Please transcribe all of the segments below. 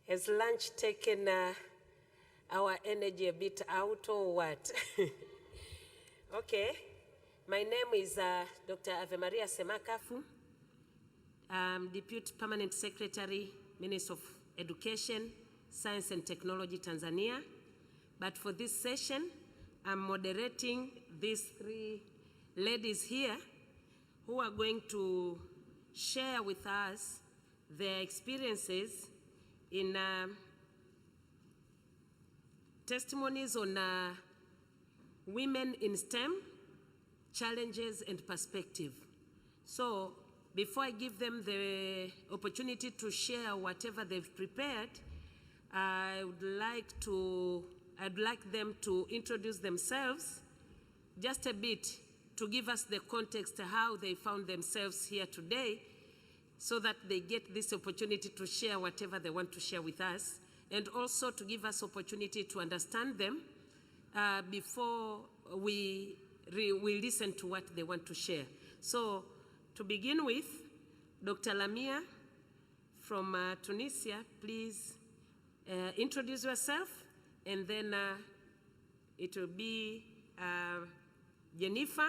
Has lunch taken our energy a bit out or what? Okay. My name is Dr. Ave Maria Semakafu. I'm Deputy Permanent Secretary, Minister of Education, Science and Technology, Tanzania. But for this session, I'm moderating these three ladies here who are going to share with us their experiences in testimonies on women in STEM, challenges and perspective. So before I give them the opportunity to share whatever they've prepared, I'd like them to introduce themselves just a bit to give us the context of how they found themselves here today, so that they get this opportunity to share whatever they want to share with us, and also to give us opportunity to understand them before we listen to what they want to share. So to begin with, Dr. Lamia from Tunisia, please introduce yourself, and then it will be Jennifer,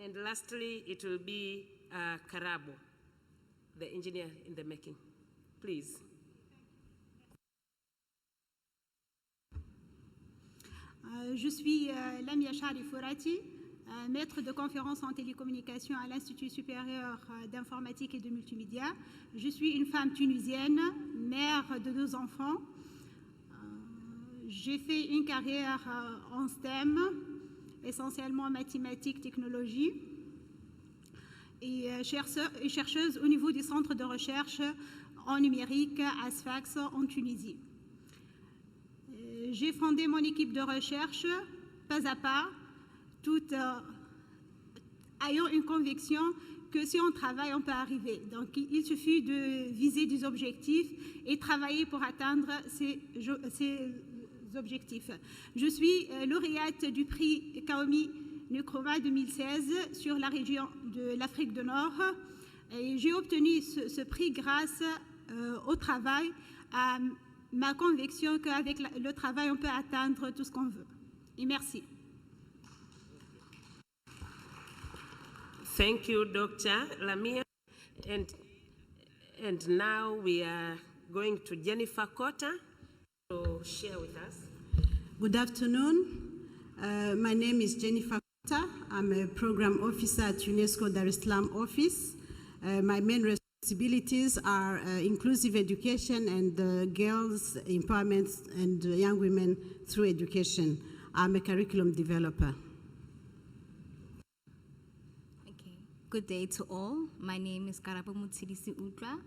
and lastly it will be Karabo, the engineer in the making. Please. Je suis Lamia Fourati, maître de conférences en télécommunication à l'Institut supérieur d'informatique et de multimédia. Je suis une femme tunisienne, mère de 2 enfants. J'ai fait une carrière en STEM, essentiellement mathématiques, technologie, et chercheuse au niveau du centre de recherche en numérique à Sfax en Tunisie. J'ai fondé mon équipe de recherche pas à pas, tout ayant une conviction que si on travaille, on peut arriver. Donc il suffit de viser des objectifs et travailler pour atteindre ces objectifs. Je suis lauréate du prix Kaomi Nkrumah 2016 sur la région de l'Afrique du Nord, et j'ai obtenu ce prix grâce au travail, à ma conviction qu'avec le travail on peut atteindre tout ce qu'on veut. Et merci. Thank you, Dr. Lamia. And now we are going to Jennifer Cotter to share with us. Good afternoon. My name is Jennifer Cotter. I'm a program officer at UNESCO Dar es Salaam office. My main responsibilities are inclusive education and girls empowerment and young women through education. I'm a curriculum developer. Okay. Good day to all. My name is Karabo Mutsidisi Utla.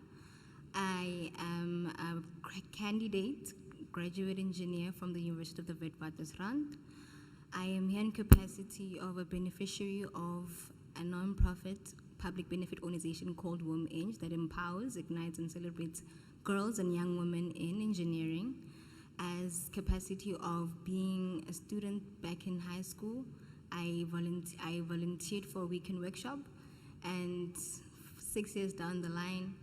I am a candidate graduate engineer from the University of the Witwatersrand. I am here in capacity of a beneficiary of a non-profit public benefit organization called WomEng that empowers, ignites, and celebrates girls and young women in engineering. As capacity of being a student back in high school, I volunteered for a weekend workshop, and 6 years down the line,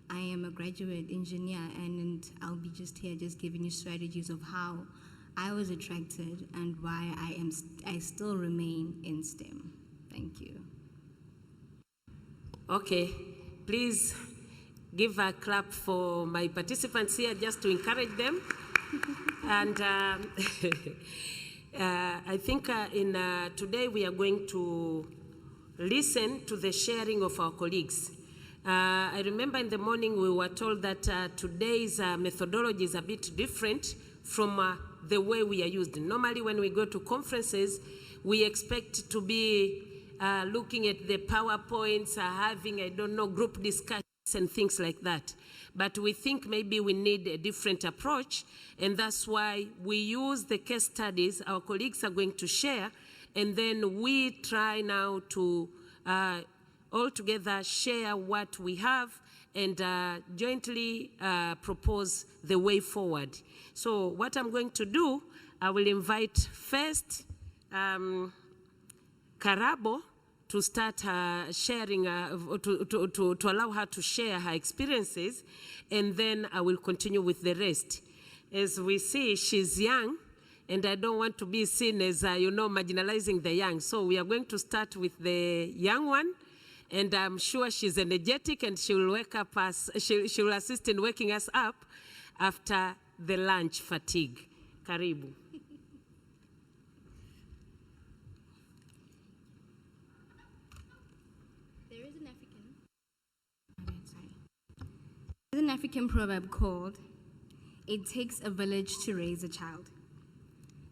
I am a graduate engineer, and I'll be just here just giving you strategies of how I was attracted and why I still remain in STEM. Thank you. Okay, please give a clap for my participants here just to encourage them. And I think today we are going to listen to the sharing of our colleagues. I remember in the morning we were told that today's methodology is a bit different from the way we are used. Normally when we go to conferences, we expect to be looking at the PowerPoints, having, I don't know, group discussions and things like that. But we think maybe we need a different approach, and that's why we use the case studies our colleagues are going to share, and then we try now to all together share what we have and jointly propose the way forward. So what I'm going to do, I will invite first Karabo to start sharing, to allow her to share her experiences, and then I will continue with the rest. As we see, she's young, and I don't want to be seen as, marginalizing the young. So we are going to start with the young one, and I'm sure she's energetic, and she will wake up us, she will assist in waking us up after the lunch fatigue. Karibu. There's an African proverb called, "It takes a village to raise a child."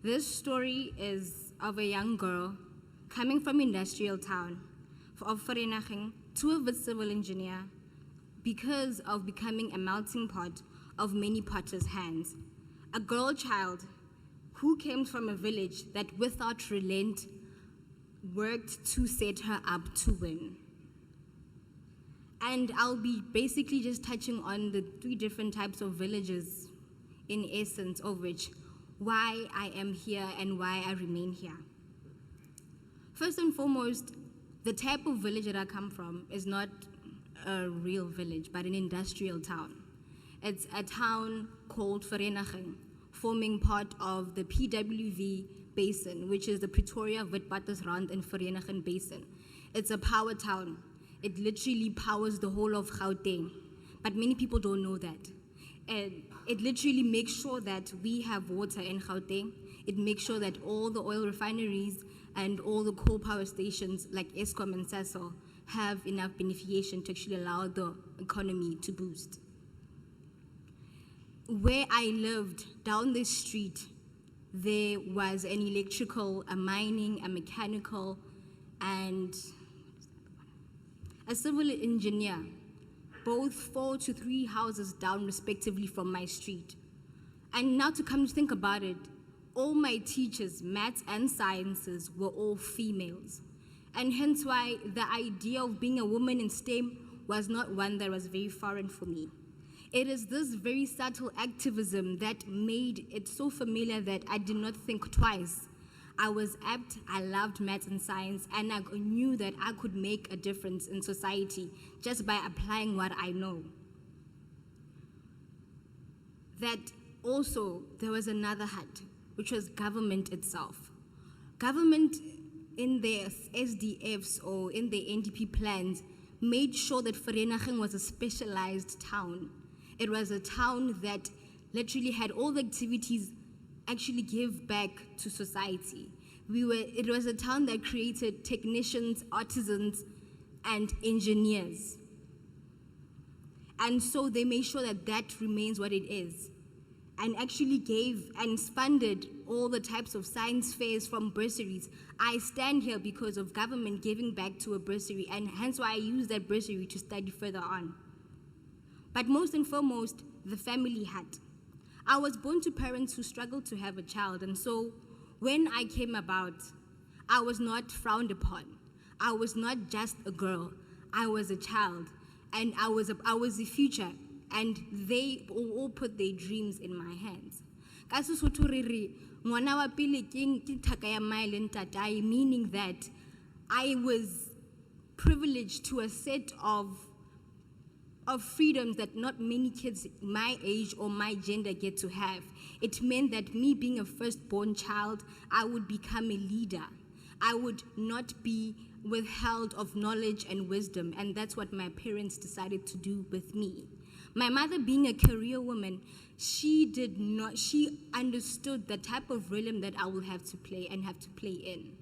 This story is of a young girl coming from industrial town of Vereeniging to a civil engineer because of becoming a melting pot of many potters' hands. A girl child who came from a village that without relent worked to set her up to win. And I'll be basically just touching on the 3 different types of villages in essence of which why I am here and why I remain here. First and foremost, the type of village that I come from is not a real village, but an industrial town. It's a town called Vereeniging, forming part of the PWV Basin, which is the Pretoria, Witwatersrand and Vereeniging Basin. It's a power town. It literally powers the whole of Gauteng, but many people don't know that. And it literally makes sure that we have water in Gauteng. It makes sure that all the oil refineries and all the coal power stations like Eskom and Sasol have enough beneficiation to actually allow the economy to boost. Where I lived, down this street, there was an electrical, a mining, a mechanical, and a civil engineer, both 4 to 3 houses down respectively from my street. And now to come to think about it, all my teachers, maths and sciences, were all females. And hence why the idea of being a woman in STEM was not one that was very foreign for me. It is this very subtle activism that made it so familiar that I did not think twice. I was apt, I loved maths and science, and I knew that I could make a difference in society just by applying what I know. That also, there was another hut, which was government itself. Government in their SDFs or in their NDP plans made sure that Vereeniging was a specialized town. It was a town that literally had all the activities actually give back to society. It was a town that created technicians, artisans, and engineers. And so they made sure that that remains what it is, and actually gave and funded all the types of science fairs from bursaries. I stand here because of government giving back to a bursary, and hence why I use that bursary to study further on. But most and foremost, the family hut. I was born to parents who struggled to have a child, and so when I came about, I was not frowned upon. I was not just a girl. I was a child, and I was the future, and they all put their dreams in my hands. Meaning that I was privileged to a set of freedoms that not many kids my age or my gender get to have. It meant that me being a firstborn child, I would become a leader. I would not be withheld of knowledge and wisdom, and that's what my parents decided to do with me. My mother, being a career woman, she understood the type of realm that I will have to play and have to play in.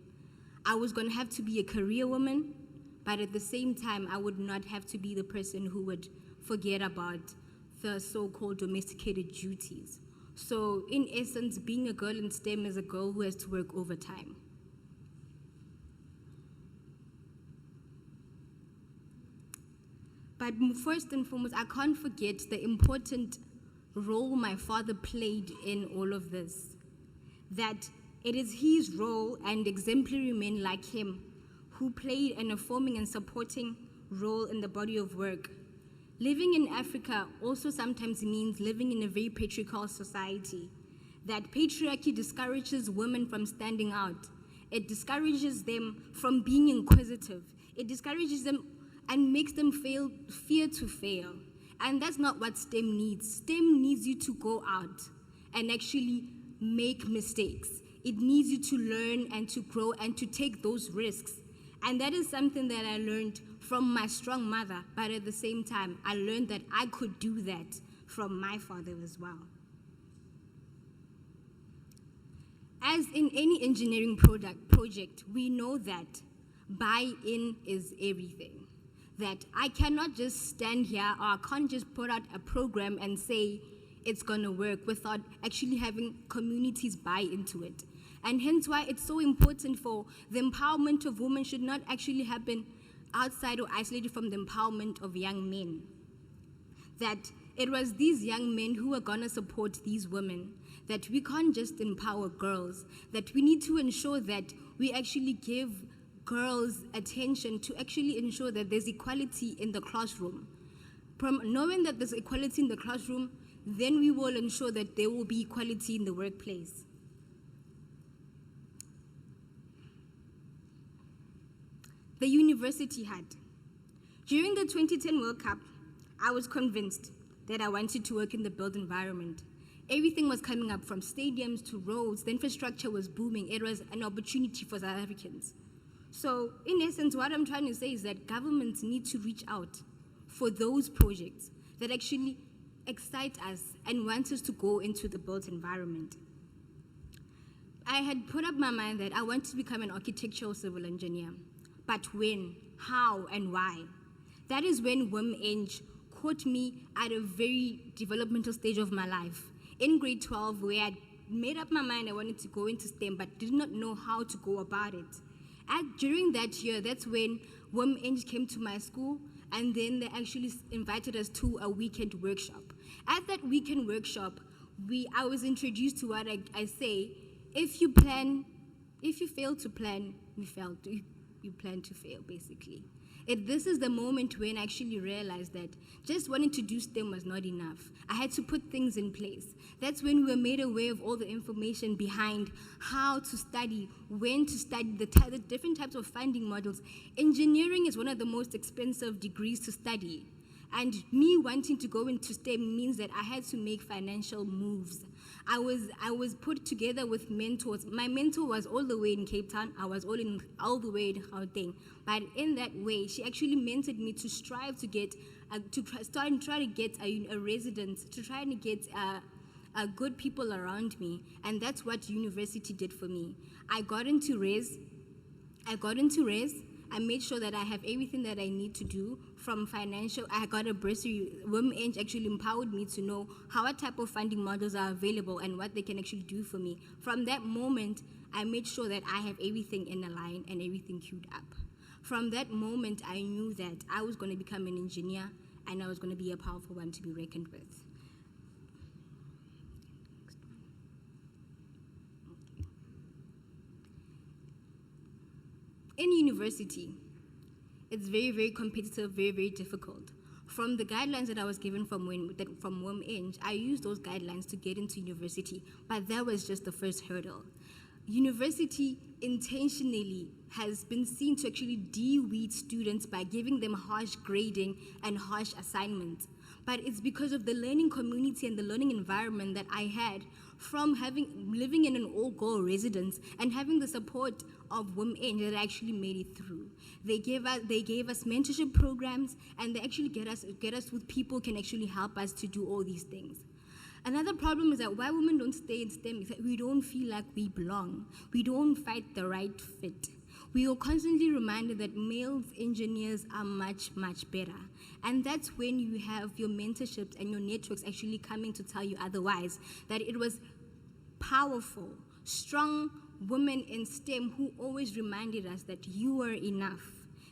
I was going to have to be a career woman, but at the same time, I would not have to be the person who would forget about the so-called domesticated duties. So in essence, being a girl in STEM is a girl who has to work overtime. But first and foremost, I can't forget the important role my father played in all of this. That it is his role and exemplary men like him who played an informing and supporting role in the body of work. Living in Africa also sometimes means living in a very patriarchal society. That patriarchy discourages women from standing out. It discourages them from being inquisitive. It discourages them and makes them fear to fail. And that's not what STEM needs. STEM needs you to go out and actually make mistakes. It needs you to learn and to grow and to take those risks. And that is something that I learned from my strong mother, but at the same time, I learned that I could do that from my father as well. As in any engineering project, we know that buy-in is everything. That I cannot just stand here, or I can't just put out a program and say it's gonna work without actually having communities buy into it. And hence why it's so important for the empowerment of women should not actually happen outside or isolated from the empowerment of young men. That it was these young men who are gonna support these women, that we can't just empower girls, that we need to ensure that we actually give girls attention to actually ensure that there's equality in the classroom. From knowing that there's equality in the classroom, then we will ensure that there will be equality in the workplace. The university had. During the 2010 World Cup, I was convinced that I wanted to work in the built environment. Everything was coming up from stadiums to roads, the infrastructure was booming. It was an opportunity for South Africans. So in essence, what I'm trying to say is that governments need to reach out for those projects that actually excite us and want us to go into the built environment. I had put up my mind that I want to become an architectural civil engineer. But when, how, and why? That is when WomEng caught me at a very developmental stage of my life. In grade 12, where I made up my mind I wanted to go into STEM, but did not know how to go about it. During that year, that's when WomEng came to my school, and then they actually invited us to a weekend workshop. At that weekend workshop, I was introduced to what I say, if you fail to plan, you plan to fail, basically. This is the moment when I actually realized that just wanting to do STEM was not enough. I had to put things in place. That's when we were made aware of all the information behind how to study, when to study, the different types of funding models. Engineering is one of the most expensive degrees to study. And me wanting to go into STEM means that I had to make financial moves. I was put together with mentors. My mentor was all the way in Cape Town. I was all the way in Gauteng. But in that way, she actually mentored me to strive to get, try to get a residence, to try and get good people around me. And that's what university did for me. I got into res. I made sure that I have everything that I need to do from financial. I got a bursary. WomEng actually empowered me to know what type of funding models are available and what they can actually do for me. From that moment, I made sure that I have everything in a line and everything queued up. From that moment, I knew that I was going to become an engineer and I was going to be a powerful one to be reckoned with. In university, it's very, very competitive, very, very difficult. From the guidelines that I was given from WomEng, I used those guidelines to get into university, but that was just the first hurdle. University intentionally has been seen to actually de-weed students by giving them harsh grading and harsh assignments. But it's because of the learning community and the learning environment that I had from living in an all-girl residence and having the support of WomEng that actually made it through. They gave us mentorship programs, and they actually get us with people who can actually help us to do all these things. Another problem is that why women don't stay in STEM is that we don't feel like we belong. We don't fight the right fit. We are constantly reminded that male engineers are much, much better. And that's when you have your mentorships and your networks actually coming to tell you otherwise, that it was powerful, strong women in STEM who always reminded us that you were enough,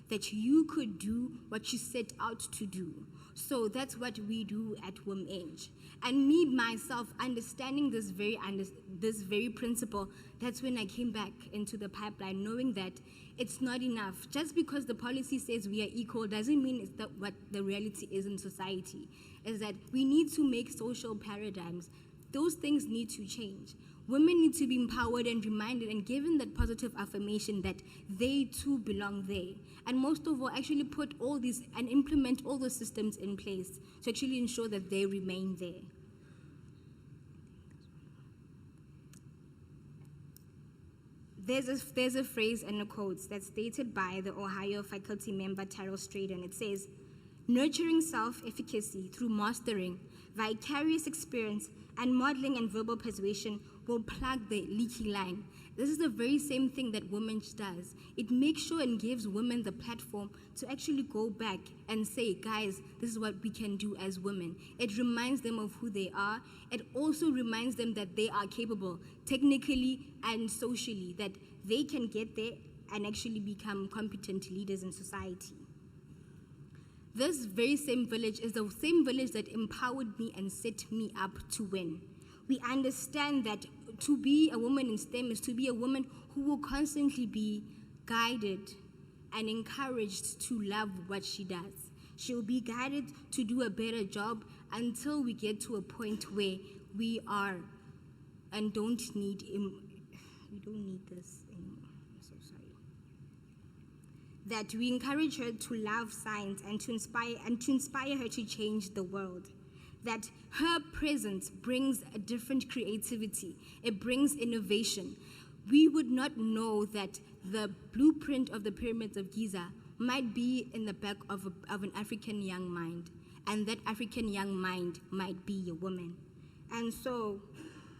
that you could do what you set out to do. So that's what we do at WomEng. And me, myself, understanding this very principle, that's when I came back into the pipeline, knowing that it's not enough. Just because the policy says we are equal doesn't mean it's what the reality is in society. Is that we need to make social paradigms. Those things need to change. Women need to be empowered and reminded and given that positive affirmation that they too belong there. And most of all, actually put all these and implement all the systems in place to actually ensure that they remain there. There's a phrase and a quote that's stated by the Ohio faculty member Terrell Straden. It says, "Nurturing self-efficacy through mastering, vicarious experience, and modeling and verbal persuasion will plug the leaky line." This is the very same thing that Women does. It makes sure and gives women the platform to actually go back and say, guys, this is what we can do as women. It reminds them of who they are. It also reminds them that they are capable, technically and socially, that they can get there and actually become competent leaders in society. This very same village is the same village that empowered me and set me up to win. We understand that to be a woman in STEM is to be a woman who will constantly be guided and encouraged to love what she does. She will be guided to do a better job until we get to a point where we are and don't need this anymore. I'm so sorry. That we encourage her to love science and to inspire her to change the world. That her presence brings a different creativity. It brings innovation. We would not know that the blueprint of the pyramids of Giza might be in the back of an African young mind, and that African young mind might be a woman. And so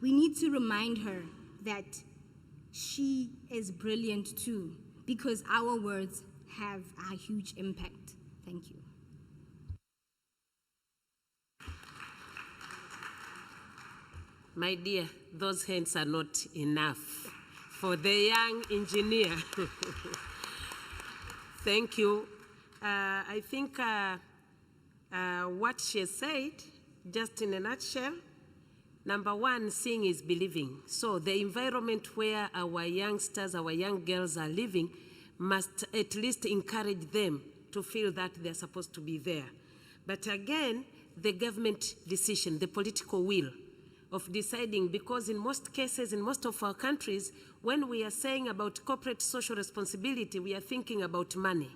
we need to remind her that she is brilliant too, because our words have a huge impact. Thank you. My dear, those hands are not enough for the young engineer. Thank you. I think what she said, just in a nutshell, number one, seeing is believing. So the environment where our youngsters, our young girls are living must at least encourage them to feel that they're supposed to be there. But again, the government decision, the political will of deciding, because in most cases, in most of our countries, when we are saying about corporate social responsibility, we are thinking about money.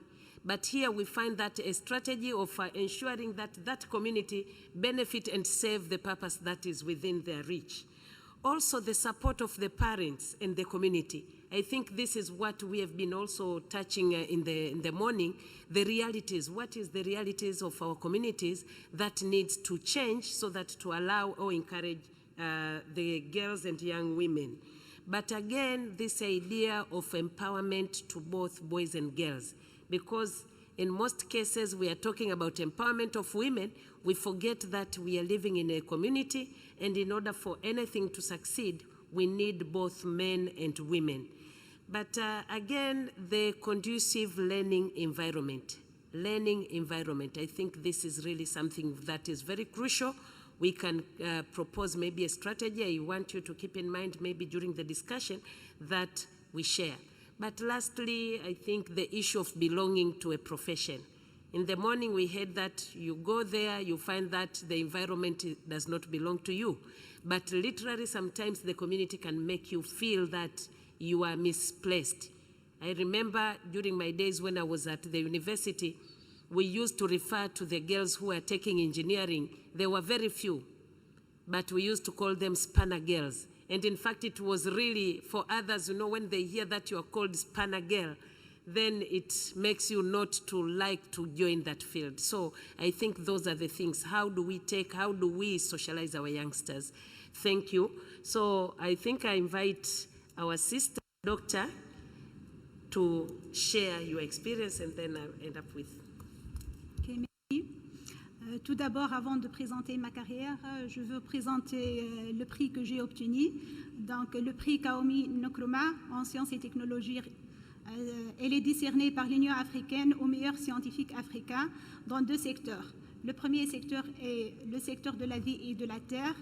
But here we find that a strategy of ensuring that that community benefit and serve the purpose that is within their reach. Also, the support of the parents and the community. I think this is what we have been also touching in the morning, the realities. What is the realities of our communities that needs to change so that to allow or encourage the girls and young women. But again, this idea of empowerment to both boys and girls, because in most cases we are talking about empowerment of women, we forget that we are living in a community, and in order for anything to succeed, we need both men and women. But again, the conducive learning environment. I think this is really something that is very crucial. We can propose maybe a strategy I want you to keep in mind maybe during the discussion that we share. But lastly, I think the issue of belonging to a profession. In the morning we heard that you go there, you find that the environment does not belong to you. But literally sometimes the community can make you feel that you are misplaced. I remember during my days when I was at the university, we used to refer to the girls who were taking engineering. There were very few, but we used to call them spanner girls. And in fact, it was really for others, when they hear that you are called spanner girl, then it makes you not to like to join that field. So I think those are the things. How do we socialize our youngsters? Thank you. So I think I invite our sister, Doctor, to share your experience, and then I'll end up with. Okay, merci. Tout d'abord, avant de présenter ma carrière, je veux présenter le prix que j'ai obtenu. Donc, le prix Kaomi Nkrumah en sciences et technologies, elle est décernée par l'Union africaine aux meilleurs scientifiques africains dans 2 secteurs. Le premier secteur est le secteur de la vie et de la terre.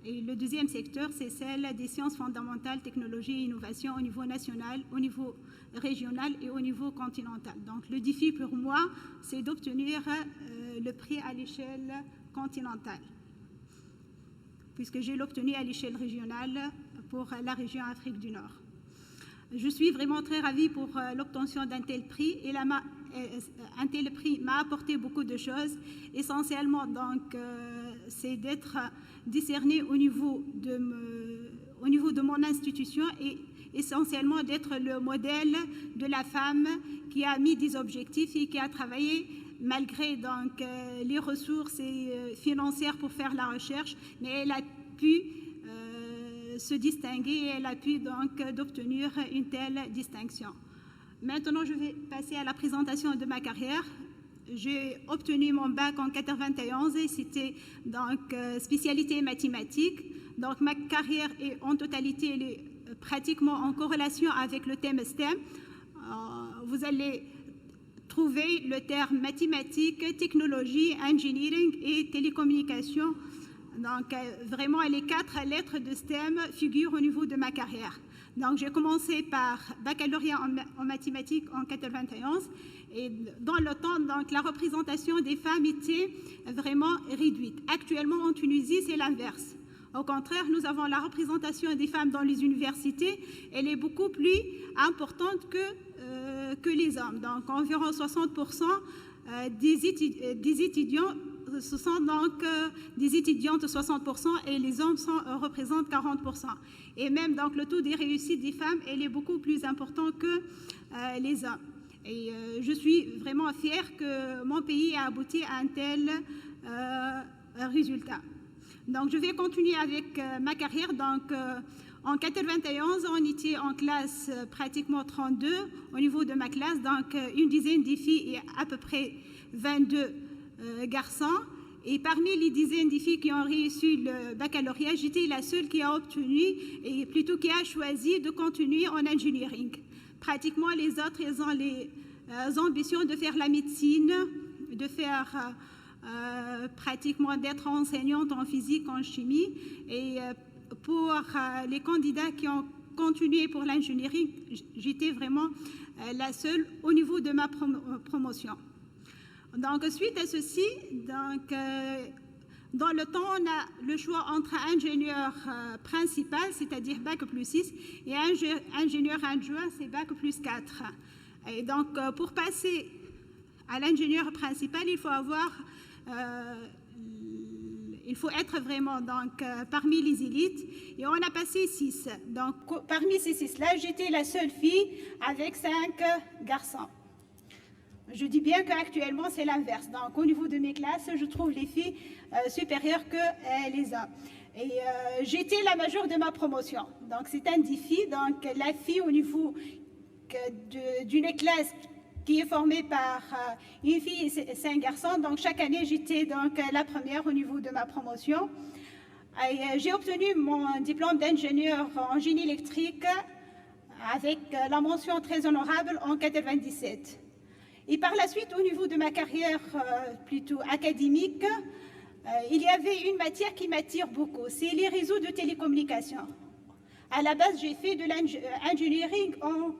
Et le deuxième secteur, c'est celle des sciences fondamentales, technologie et innovation au niveau national, au niveau régional et au niveau continental. Donc le défi pour moi, c'est d'obtenir le prix à l'échelle continentale. puisque je l'ai obtenu à l'échelle régionale pour la région Afrique du Nord. Je suis vraiment très ravie pour l'obtention d'un tel prix et un tel prix m'a apporté beaucoup de choses. Essentiellement, donc, c'est d'être discerné au niveau de mon institution et essentiellement d'être le modèle de la femme qui a mis des objectifs et qui a travaillé malgré donc, les ressources financières pour faire la recherche, mais elle a pu se distinguer et elle a pu donc d'obtenir une telle distinction. Maintenant, je vais passer à la présentation de ma carrière. J'ai obtenu mon bac en 91 et c'était donc spécialité mathématiques. Donc ma carrière est en totalité elle est pratiquement en corrélation avec le thème STEM. Vous allez trouver le terme mathématiques, technologie, engineering et télécommunications. Donc, vraiment, les 4 lettres de STEM figurent au niveau de ma carrière. Donc, j'ai commencé par baccalauréat en mathématiques en 91 et dans le temps, donc, la représentation des femmes était vraiment réduite. Actuellement, en Tunisie, c'est l'inverse. Au contraire, nous avons la représentation des femmes dans les universités, elle est beaucoup plus importante que les hommes. Donc, environ 60% des étudiants, ce sont donc des étudiantes 60% et les hommes représentent 40%. Et même donc le taux des réussites des femmes, elle est beaucoup plus important que les hommes. Et je suis vraiment fière que mon pays a abouti à un tel résultat. Donc je vais continuer avec ma carrière. Donc en 91, on était en classe pratiquement 32 au niveau de ma classe, donc une dizaine de filles et à peu près 22 garçons. Et parmi les dizaines de filles qui ont réussi le baccalauréat, j'étais la seule qui a obtenu, et plutôt qui a choisi de continuer en engineering. Pratiquement les autres, elles ont les ambitions de faire la médecine, de faire pratiquement d'être enseignante en physique, en chimie. Et pour les candidats qui ont continué pour l'engineering, j'étais vraiment la seule au niveau de ma promotion. Donc, suite à ceci, donc, dans le temps, on a le choix entre ingénieur principal, c'est-à-dire Bac plus 6, et ingénieur adjoint, c'est Bac plus 4. Et donc, pour passer à l'ingénieur principal, il faut être vraiment donc, parmi les élites. Et on a passé 6. Donc, parmi ces 6-là, j'étais la seule fille avec 5 garçons. Je dis bien qu'actuellement, c'est l'inverse. Donc, au niveau de mes classes, je trouve les filles supérieures que les hommes. Et j'étais la majeure de ma promotion. Donc, c'est un défi. Donc, la fille au niveau d'une classe qui est formée par une fille et 5 garçons. Donc, chaque année, j'étais donc la première au niveau de ma promotion. J'ai obtenu mon diplôme d'ingénieur en génie électrique avec la mention très honorable en 97. Et par la suite, au niveau de ma carrière plutôt académique, il y avait une matière qui m'attire beaucoup, c'est les réseaux de télécommunications. À la base, j'ai fait de l'engineering en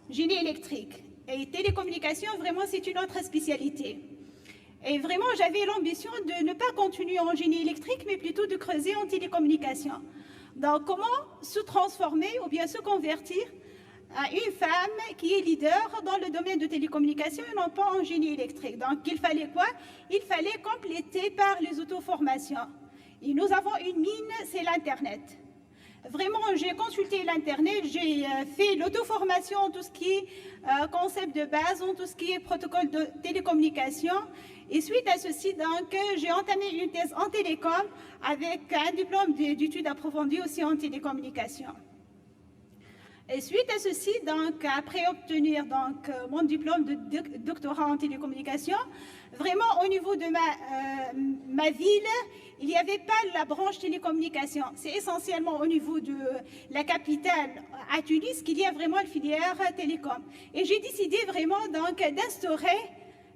génie électrique. Et télécommunications, vraiment, c'est une autre spécialité. Et vraiment, j'avais l'ambition de ne pas continuer en génie électrique, mais plutôt de creuser en télécommunications. Donc, comment se transformer ou bien se convertir à une femme qui est leader dans le domaine de télécommunications et non pas en génie électrique. Donc, il fallait quoi? Il fallait compléter par les auto-formations. Et nous avons une mine, c'est l'Internet. Vraiment, j'ai consulté l'Internet, j'ai fait l'auto-formation en tout ce qui est concept de base, en tout ce qui est protocole de télécommunication. Et suite à ceci, donc, j'ai entamé une thèse en télécom avec un diplôme d'études approfondies aussi en télécommunication. Et suite à ceci, donc, après obtenir donc, mon diplôme de doctorat en télécommunication, vraiment au niveau de ma ville, il n'y avait pas la branche télécommunication. C'est essentiellement au niveau de la capitale à Tunis qu'il y a vraiment une filière télécom. Et j'ai décidé vraiment donc d'instaurer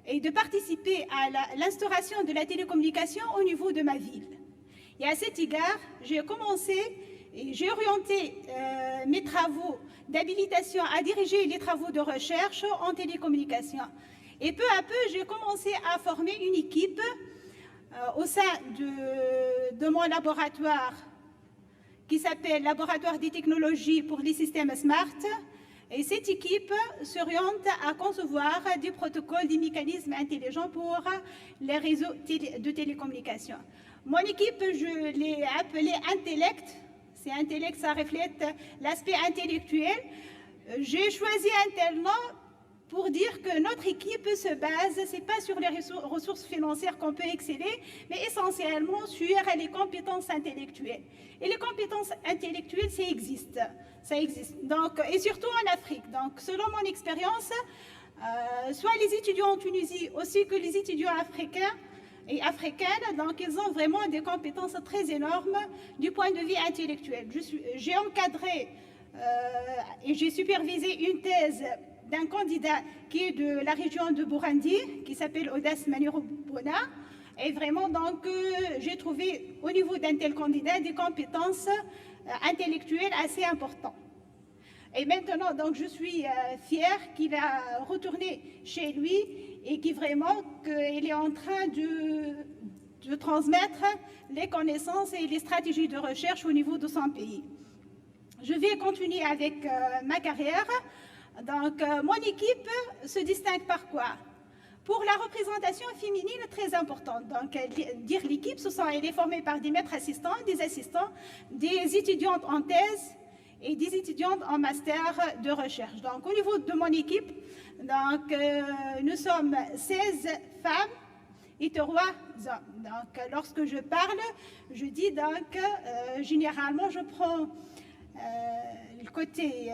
et de participer à l'instauration de la télécommunication au niveau de ma ville. Et à cet égard, j'ai commencé et j'ai orienté mes travaux d'habilitation à diriger les travaux de recherche en télécommunication. Et peu à peu, j'ai commencé à former une équipe au sein de mon laboratoire qui s'appelle Laboratoire des technologies pour les systèmes SMART. Et cette équipe s'oriente à concevoir des protocoles, des mécanismes intelligents pour les réseaux de télécommunications. Mon équipe, je l'ai appelée Intellect. C'est Intellect, ça reflète l'aspect intellectuel. J'ai choisi un tel nom pour dire que notre équipe se base, c'est pas sur les ressources financières qu'on peut exceller, mais essentiellement sur les compétences intellectuelles. Et les compétences intellectuelles, ça existe. Donc, et surtout en Afrique. Donc, selon mon expérience, soit les étudiants en Tunisie, aussi que les étudiants africains et africaines, donc ils ont vraiment des compétences très énormes du point de vue intellectuel. J'ai encadré et j'ai supervisé une thèse d'un candidat qui est de la région de Burundi, qui s'appelle Odas Manirobona. Et vraiment, donc, j'ai trouvé au niveau d'un tel candidat des compétences intellectuelles assez importantes. Et maintenant, donc, je suis fière qu'il va retourner chez lui et qu'il est en train de transmettre les connaissances et les stratégies de recherche au niveau de son pays. Je vais continuer avec ma carrière. Donc, mon équipe se distingue par quoi? Pour la représentation féminine, très importante. Donc, dire l'équipe, elle est formée par des maîtres assistants, des étudiantes en thèse et des étudiantes en master de recherche. Donc, au niveau de mon équipe, donc, nous sommes 16 femmes et 3 hommes. Donc, lorsque je parle, je dis donc, généralement, je prends le côté,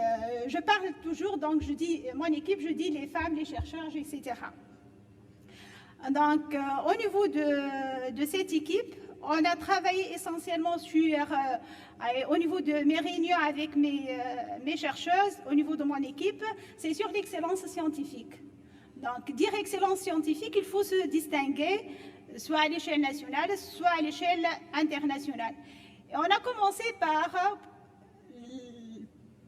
je parle toujours, donc je dis mon équipe, je dis les femmes, les chercheurs, etc. Donc, au niveau de cette équipe, on a travaillé essentiellement au niveau de mes réunions avec mes chercheuses, au niveau de mon équipe, c'est sur l'excellence scientifique. Donc, dire excellence scientifique, il faut se distinguer, soit à l'échelle nationale, soit à l'échelle internationale. Et on a commencé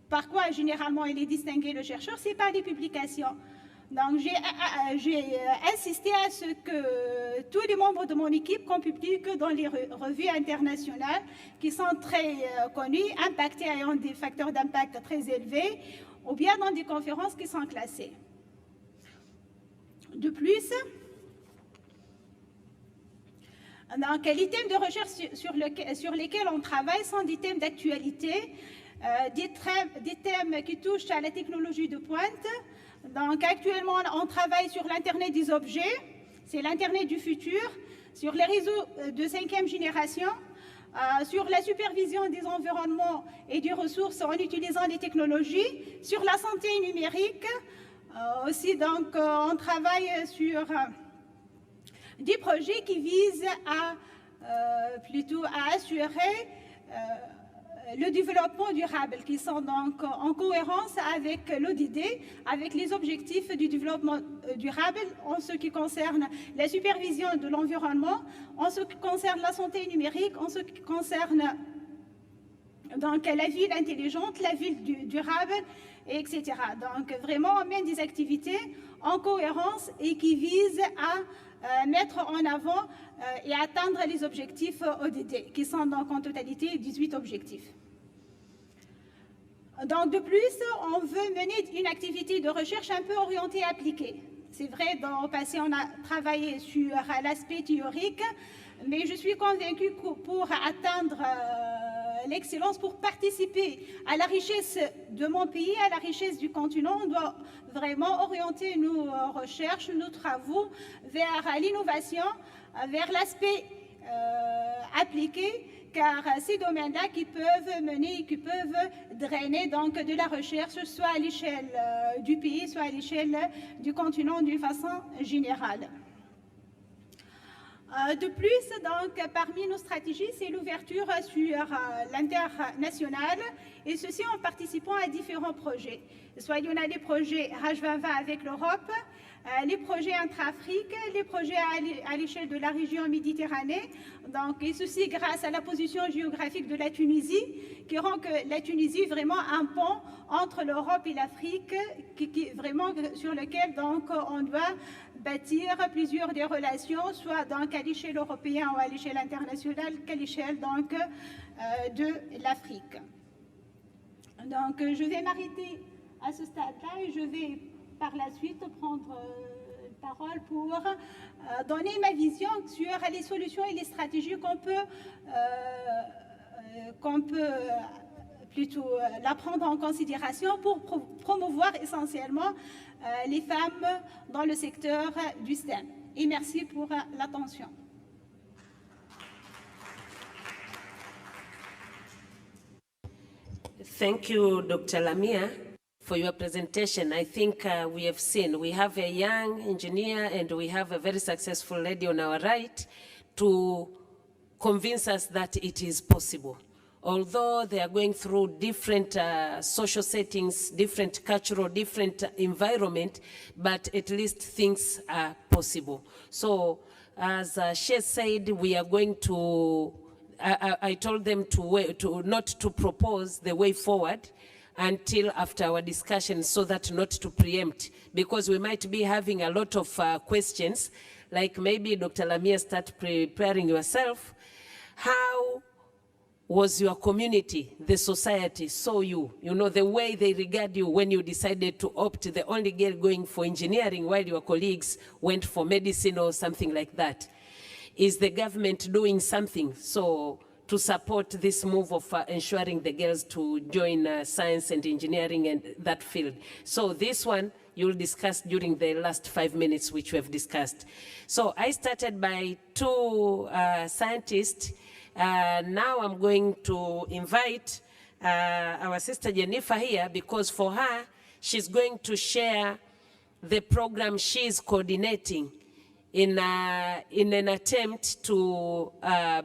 par quoi généralement il est distingué le chercheur, c'est par les publications. Donc j'ai insisté à ce que tous les membres de mon équipe qu'on publie que dans les revues internationales qui sont très connues, impactées, ayant des facteurs d'impact très élevés, ou bien dans des conférences qui sont classées. De plus, donc, les thèmes de recherche sur lesquels on travaille sont des thèmes d'actualité, des thèmes qui touchent à la technologie de pointe. Donc, actuellement, on travaille sur l'Internet des objets, c'est l'Internet du futur, sur les réseaux de 5e génération, sur la supervision des environnements et des ressources en utilisant les technologies, sur la santé numérique. Aussi, donc, on travaille sur des projets qui visent à assurer le développement durable, qui sont donc en cohérence avec l'ODD, avec les objectifs du développement durable en ce qui concerne la supervision de l'environnement, en ce qui concerne la santé numérique, en ce qui concerne donc la ville intelligente, la ville durable, etc. Donc vraiment, on mène des activités en cohérence et qui visent à mettre en avant et atteindre les objectifs ODD, qui sont donc en totalité 18 objectifs. Donc de plus, on veut mener une activité de recherche un peu orientée appliquée. C'est vrai, dans le passé, on a travaillé sur l'aspect théorique, mais je suis convaincue que pour atteindre l'excellence, pour participer à la richesse de mon pays, à la richesse du continent, on doit vraiment orienter nos recherches, nos travaux vers l'innovation, vers l'aspect appliqué, car ces domaines-là qui peuvent mener, qui peuvent drainer donc de la recherche, soit à l'échelle du pays, soit à l'échelle du continent d'une façon générale. De plus, donc, parmi nos stratégies, c'est l'ouverture sur l'international, et ceci en participant à différents projets. Soit il y en a des projets H2020 avec l'Europe, les projets intra-Afrique, les projets à l'échelle de la région Méditerranée, donc, et ceci grâce à la position géographique de la Tunisie, qui rend que la Tunisie est vraiment un pont entre l'Europe et l'Afrique, vraiment sur lequel donc, on doit bâtir plusieurs des relations, soit donc à l'échelle européenne ou à l'échelle internationale, qu'à l'échelle donc de l'Afrique. Donc, je vais m'arrêter à ce stade-là et je vais par la suite prendre la parole pour donner ma vision sur les solutions et les stratégies qu'on peut plutôt la prendre en considération pour promouvoir essentiellement les femmes dans le secteur du STEM. Et merci pour l'attention. Thank you, Dr. Lamia, for your presentation. I think we have seen, we have a young engineer and we have a very successful lady on our right to convince us that it is possible. Although they are going through different social settings, different cultural, different environment, but at least things are possible. So as she said, we are going to I told them not to propose the way forward until after our discussion, so that not to preempt, because we might be having a lot of questions, like maybe Dr. Lamia, start preparing yourself. How was your community, the society, saw you? You know, the way they regard you when you decided to opt, the only girl going for engineering while your colleagues went for medicine or something like that. Is the government doing something to support this move of ensuring the girls to join science and engineering and that field? So this one you'll discuss during the last 5 minutes which we have discussed. So I started by two scientists. Now I'm going to invite our sister Jennifer here, because for her, she's going to share the program she's coordinating in an attempt to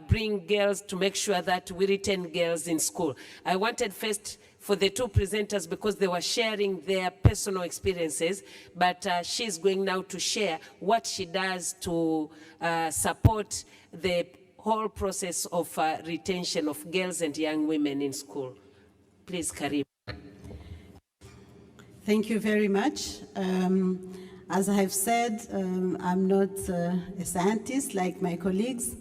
bring girls, to make sure that we retain girls in school. I wanted first for the two presenters because they were sharing their personal experiences, but she's going now to share what she does to support the whole process of retention of girls and young women in school. Please, Karim. Thank you very much. As I have said, I'm not a scientist like my colleagues,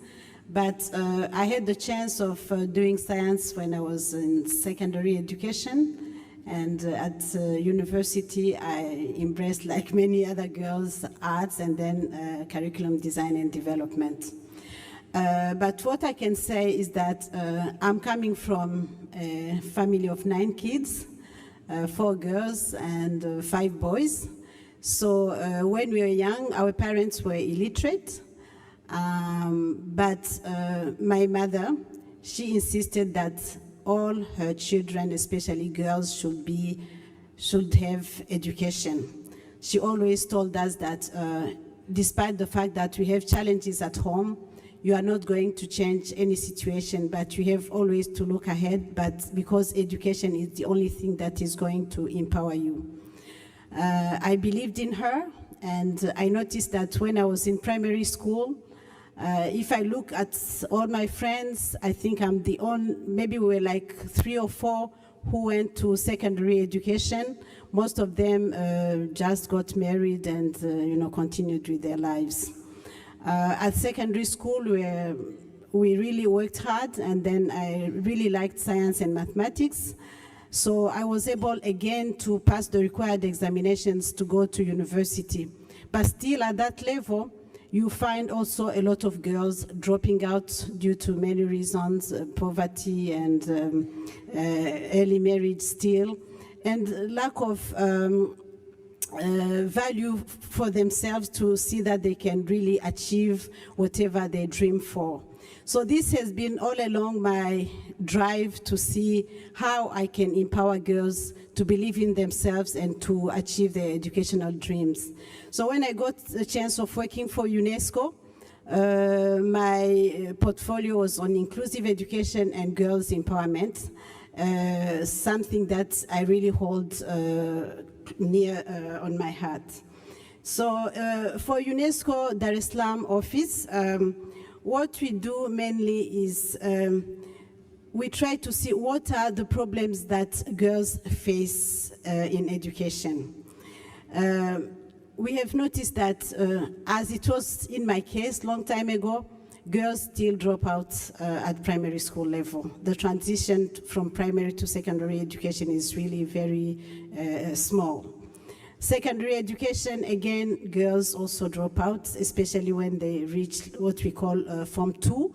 but I had the chance of doing science when I was in secondary education, and at university I embraced, like many other girls, arts and then curriculum design and development. But what I can say is that I'm coming from a family of 9 kids, 4 girls and 5 boys. So when we were young, our parents were illiterate, but my mother, she insisted that all her children, especially girls, should have education. She always told us that despite the fact that we have challenges at home, you are not going to change any situation, but you have always to look ahead, but because education is the only thing that is going to empower you. I believed in her, and I noticed that when I was in primary school, if I look at all my friends, I think I'm the only, maybe we were like 3 or 4 who went to secondary education. Most of them just got married and continued with their lives. At secondary school, we really worked hard, and then I really liked science and mathematics. So I was able again to pass the required examinations to go to university. But still at that level, you find also a lot of girls dropping out due to many reasons, poverty and early marriage still, and lack of value for themselves to see that they can really achieve whatever they dream for. So this has been all along my drive to see how I can empower girls to believe in themselves and to achieve their educational dreams. So when I got the chance of working for UNESCO, my portfolio was on inclusive education and girls empowerment, something that I really hold near on my heart. So for UNESCO Dar es Salaam office, what we do mainly is we try to see what are the problems that girls face in education. We have noticed that, as it was in my case long time ago, girls still drop out at primary school level. The transition from primary to secondary education is really very small. Secondary education, again, girls also drop out, especially when they reach what we call Form 2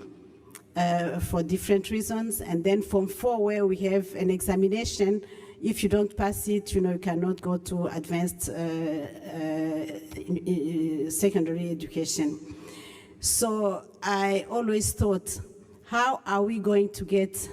for different reasons. And then Form 4, where we have an examination. If you don't pass it, you cannot go to advanced secondary education. So I always thought, how are we going to get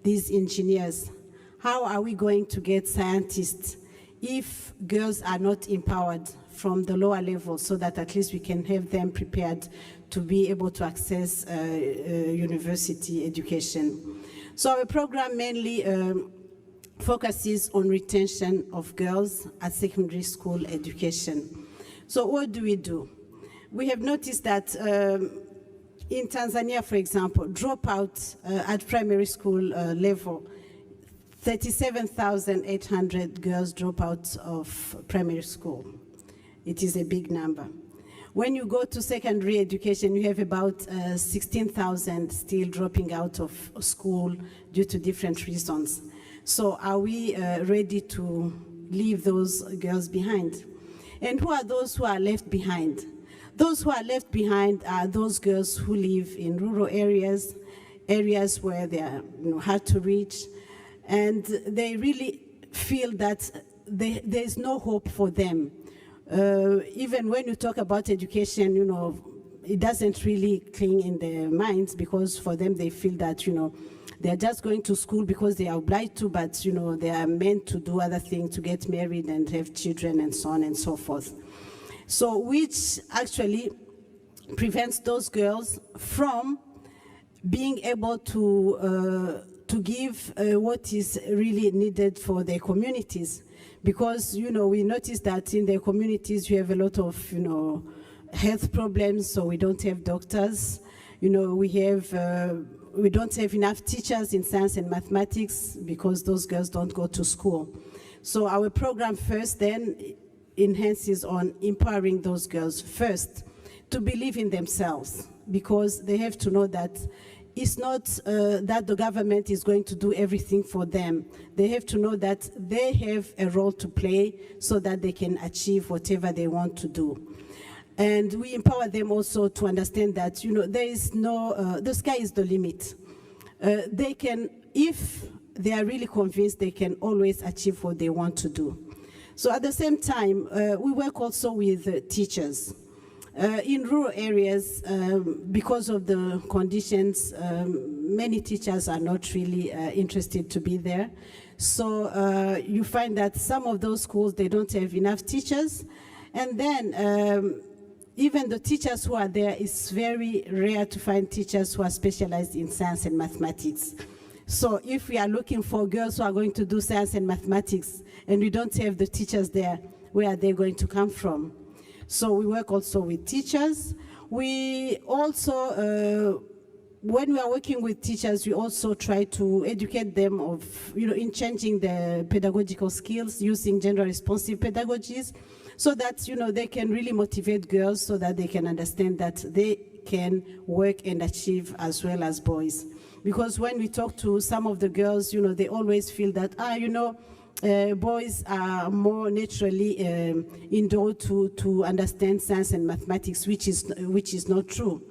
these engineers? How are we going to get scientists if girls are not empowered from the lower level, so that at least we can have them prepared to be able to access university education? So our program mainly focuses on retention of girls at secondary school education. So what do? We have noticed that in Tanzania, for example, dropout at primary school level, 37,800 girls drop out of primary school. It is a big number. When you go to secondary education, you have about 16,000 still dropping out of school due to different reasons. So are we ready to leave those girls behind? And who are those who are left behind? Those who are left behind are those girls who live in rural areas, areas where they are hard to reach, and they really feel that there's no hope for them. Even when you talk about education, it doesn't really cling in their minds, because for them they feel that, they're just going to school because they are obliged to, but, they are meant to do other things, to get married and have children and so on and so forth. So which actually prevents those girls from being able to give what is really needed for their communities. Because, we notice that in their communities you have a lot of, health problems, so we don't have doctors. We don't have enough teachers in science and mathematics because those girls don't go to school. So our program first then enhances on empowering those girls first to believe in themselves, because they have to know that it's not that the government is going to do everything for them. They have to know that they have a role to play so that they can achieve whatever they want to do. And we empower them also to understand that, there is no, the sky is the limit. They can, if they are really convinced, they can always achieve what they want to do. So at the same time, we work also with teachers. In rural areas, because of the conditions, many teachers are not really interested to be there. So you find that some of those schools, they don't have enough teachers. And then even the teachers who are there, it's very rare to find teachers who are specialized in science and mathematics. So if we are looking for girls who are going to do science and mathematics, and we don't have the teachers there, where are they going to come from? So we work also with teachers. We also, when we are working with teachers, we also try to educate them of, in changing their pedagogical skills, using gender-responsive pedagogies, so that, they can really motivate girls so that they can understand that they can work and achieve as well as boys. Because when we talk to some of the girls, they always feel that, boys are more naturally endowed to understand science and mathematics, which is not true.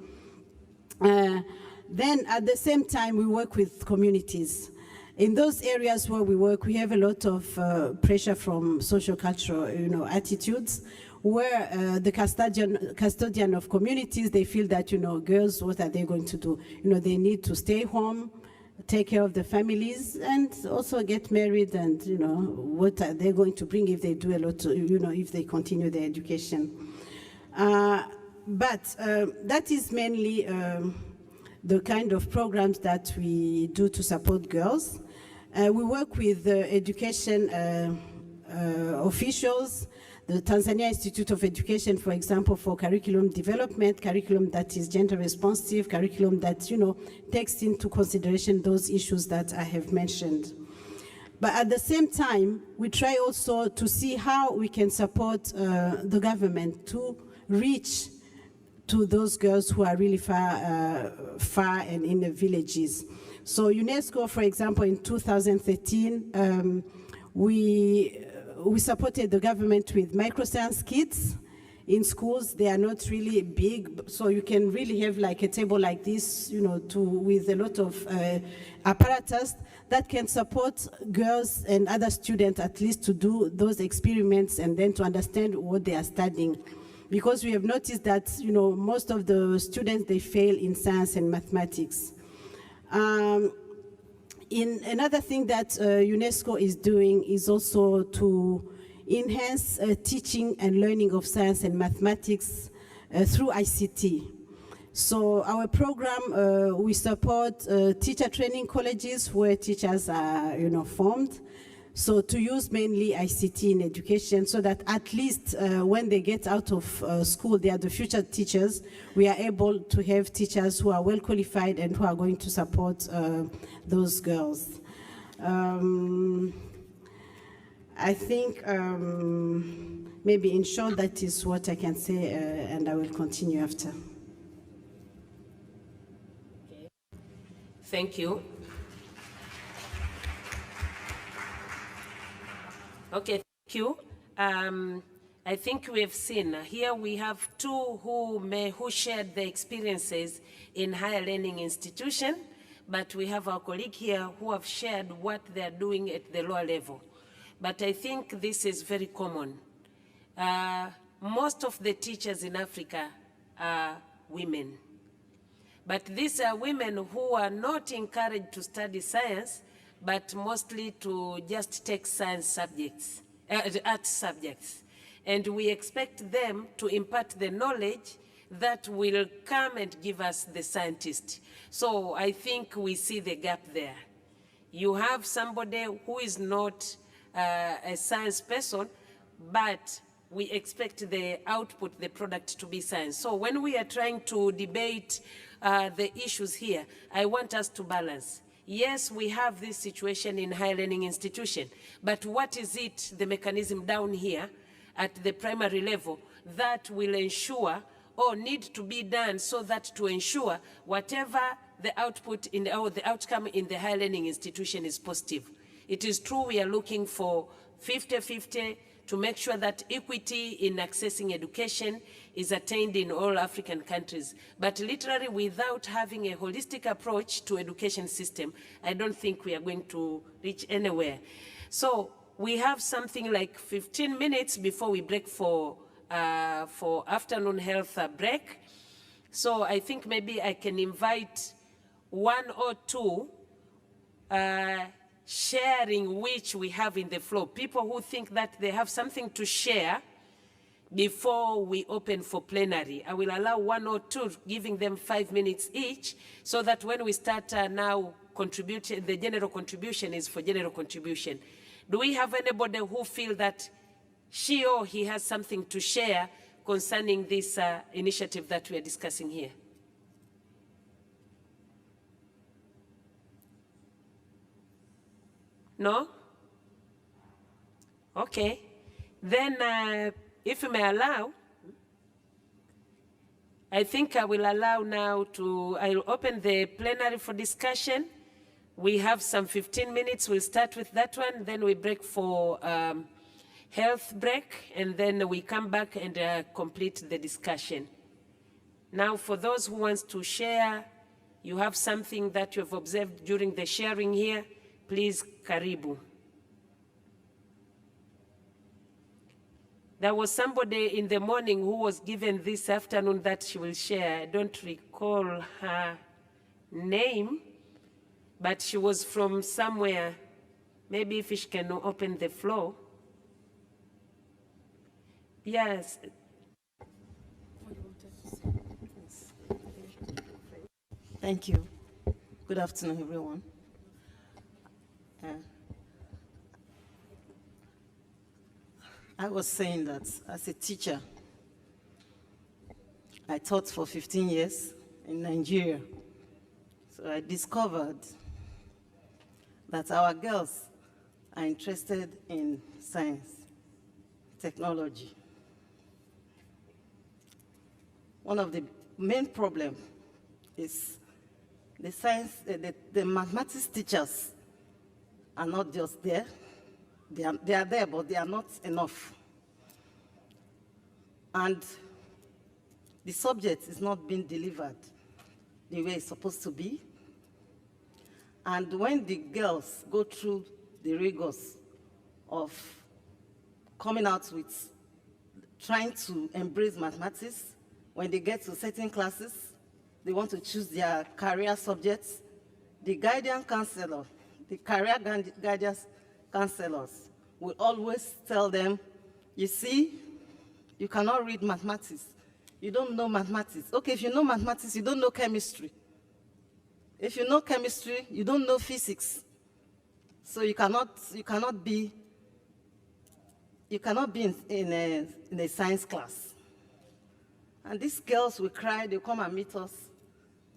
Then at the same time, we work with communities. In those areas where we work, we have a lot of pressure from social cultural, attitudes, where the custodian of communities, they feel that, girls, what are they going to do? They need to stay home, take care of the families, and also get married, and, what are they going to bring if they do a lot, if they continue their education. But that is mainly the kind of programs that we do to support girls. We work with education officials the Tanzania Institute of Education, for example, for curriculum development, curriculum that is gender responsive, curriculum that, takes into consideration those issues that I have mentioned. But at the same time, we try also to see how we can support the government to reach to those girls who are really far and in the villages. So UNESCO, for example, in 2013, we supported the government with microscience kits in schools. They are not really big, so you can really have like a table like this, with a lot of apparatus that can support girls and other students at least to do those experiments and then to understand what they are studying. Because we have noticed that, most of the students, they fail in science and mathematics. Another thing that UNESCO is doing is also to enhance teaching and learning of science and mathematics through ICT. So our program, we support teacher training colleges where teachers are, formed. So to use mainly ICT in education so that at least when they get out of school, they are the future teachers. We are able to have teachers who are well qualified and who are going to support those girls. I think maybe in short, that is what I can say, and I will continue after. Thank you. Okay, thank you. I think we have seen here we have two who shared their experiences in higher learning institution, but we have our colleague here who have shared what they're doing at the lower level. But I think this is very common. Most of the teachers in Africa are women. But these are women who are not encouraged to study science, but mostly to just take science subjects, art subjects. And we expect them to impart the knowledge that will come and give us the scientist. So I think we see the gap there. You have somebody who is not a science person, but we expect the output, the product to be science. So when we are trying to debate the issues here, I want us to balance. Yes, we have this situation in higher learning institution, but what is it, the mechanism down here at the primary level that will ensure or need to be done so that to ensure whatever the output in or the outcome in the higher learning institution is positive. It is true we are looking for 50-50 to make sure that equity in accessing education is attained in all African countries. But literally without having a holistic approach to education system, I don't think we are going to reach anywhere. So we have something like 15 minutes before we break for afternoon health break. So I think maybe I can invite one or two sharing which we have in the floor. People who think that they have something to share before we open for plenary. I will allow one or two, giving them 5 minutes each, so that when we start now contributing, the general contribution is for general contribution. Do we have anybody who feel that she or he has something to share concerning this initiative that we are discussing here? No? Okay. Then, if you may allow, I think I will allow now I'll open the plenary for discussion. We have some 15 minutes. We'll start with that one. Then we break for health break, and then we come back and complete the discussion. Now, for those who wants to share, you have something that you have observed during the sharing here, please, karibu. There was somebody in the morning who was given this afternoon that she will share. I don't recall her name, but she was from somewhere. Maybe if she can open the floor. Yes. Thank you. Good afternoon, everyone. I was saying that as a teacher, I taught for 15 years in Nigeria. So I discovered that our girls are interested in science, technology. One of the main problems is the science, the mathematics teachers are not just there. They are there, but they are not enough. And the subject is not being delivered the way it's supposed to be. And when the girls go through the rigors of coming out with trying to embrace mathematics, when they get to certain classes, they want to choose their career subjects, the guidance counselor, the career guidance counselors will always tell them, you see, you cannot read mathematics. You don't know mathematics. Okay, if you know mathematics, you don't know chemistry. If you know chemistry, you don't know physics. So you cannot be in a science class. And these girls will cry, they'll come and meet us.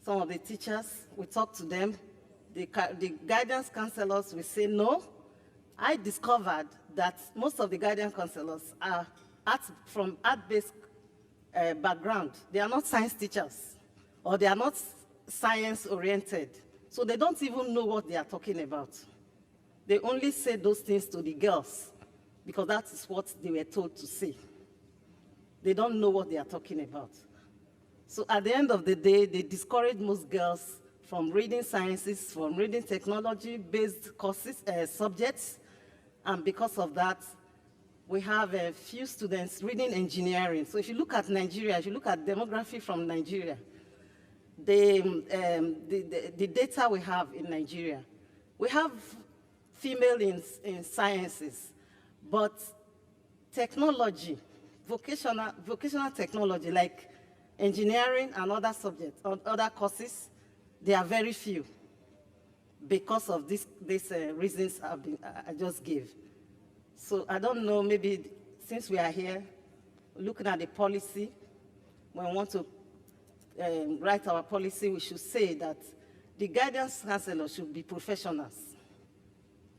Some of the teachers, we talk to them. The guidance counselors will say, no. I discovered that most of the guidance counselors are from art-based background. They are not science teachers, or they are not science-oriented. So they don't even know what they are talking about. They only say those things to the girls because that is what they were told to say. They don't know what they are talking about. So at the end of the day, they discourage most girls from reading sciences, from reading technology-based courses, subjects, and because of that, we have a few students reading engineering. So if you look at Nigeria, if you look at demography from Nigeria, the data we have in Nigeria, we have female in sciences, but technology, vocational technology, like engineering and other subjects, other courses, they are very few because of these reasons I just gave. So I don't know, maybe since we are here, looking at the policy, when we want to write our policy, we should say that the guidance counselors should be professionals,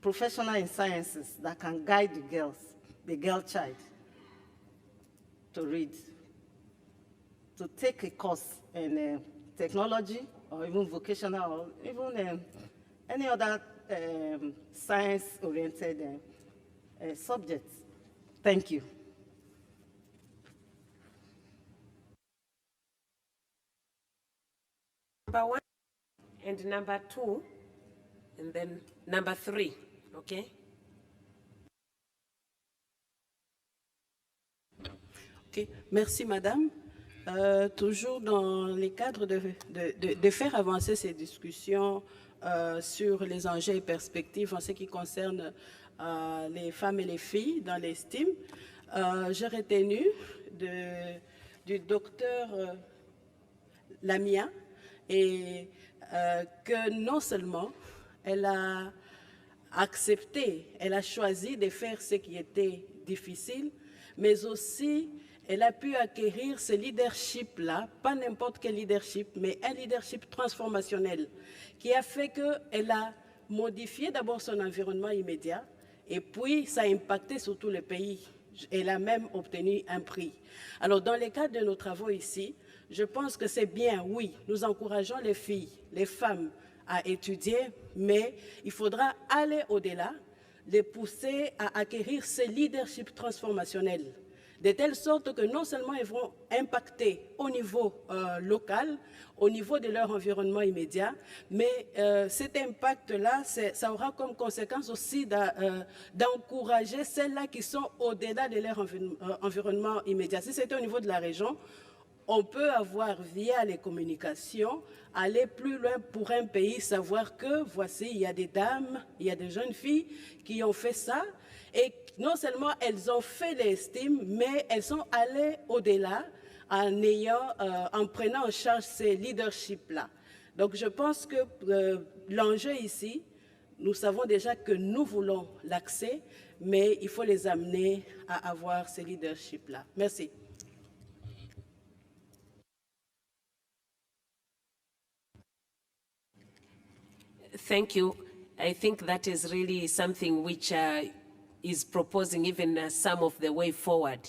professional in sciences that can guide the girls, the girl child, to read, to take a course in technology or even vocational or even any other science-oriented subjects. Thank you. Number 1 and number 2, and then number 3, okay? Okay. Merci, Madame. Toujours dans les cadres de faire avancer ces discussions sur les enjeux et perspectives en ce qui concerne les femmes et les filles dans les STEAM, j'ai retenu du docteur Lamia et que non seulement elle a accepté, elle a choisi de faire ce qui était difficile, mais aussi elle a pu acquérir ce leadership-là, pas n'importe quel leadership, mais un leadership transformationnel qui a fait qu'elle a modifié d'abord son environnement immédiat et puis ça a impacté sur tout le pays. Elle a même obtenu un prix. Alors, dans le cadre de nos travaux ici, je pense que c'est bien, oui, nous encourageons les filles, les femmes à étudier, mais il faudra aller au-delà, les pousser à acquérir ce leadership transformationnel, de telle sorte que non seulement ils vont impacter au niveau local, au niveau de leur environnement immédiat, mais cet impact-là, ça aura comme conséquence aussi d'encourager celles-là qui sont au-delà de leur environnement immédiat. Si c'était au niveau de la région, on peut avoir, via les communications, aller plus loin pour un pays, savoir que, voici, il y a des dames, il y a des jeunes filles qui ont fait ça, et non seulement elles ont fait les STEAM, mais elles sont allées au-delà en prenant en charge ces leaderships-là. Donc je pense que l'enjeu ici, nous savons déjà que nous voulons l'accès, mais il faut les amener à avoir ce leadership-là. Merci. Thank you. I think that is really something which is proposing even some of the way forward.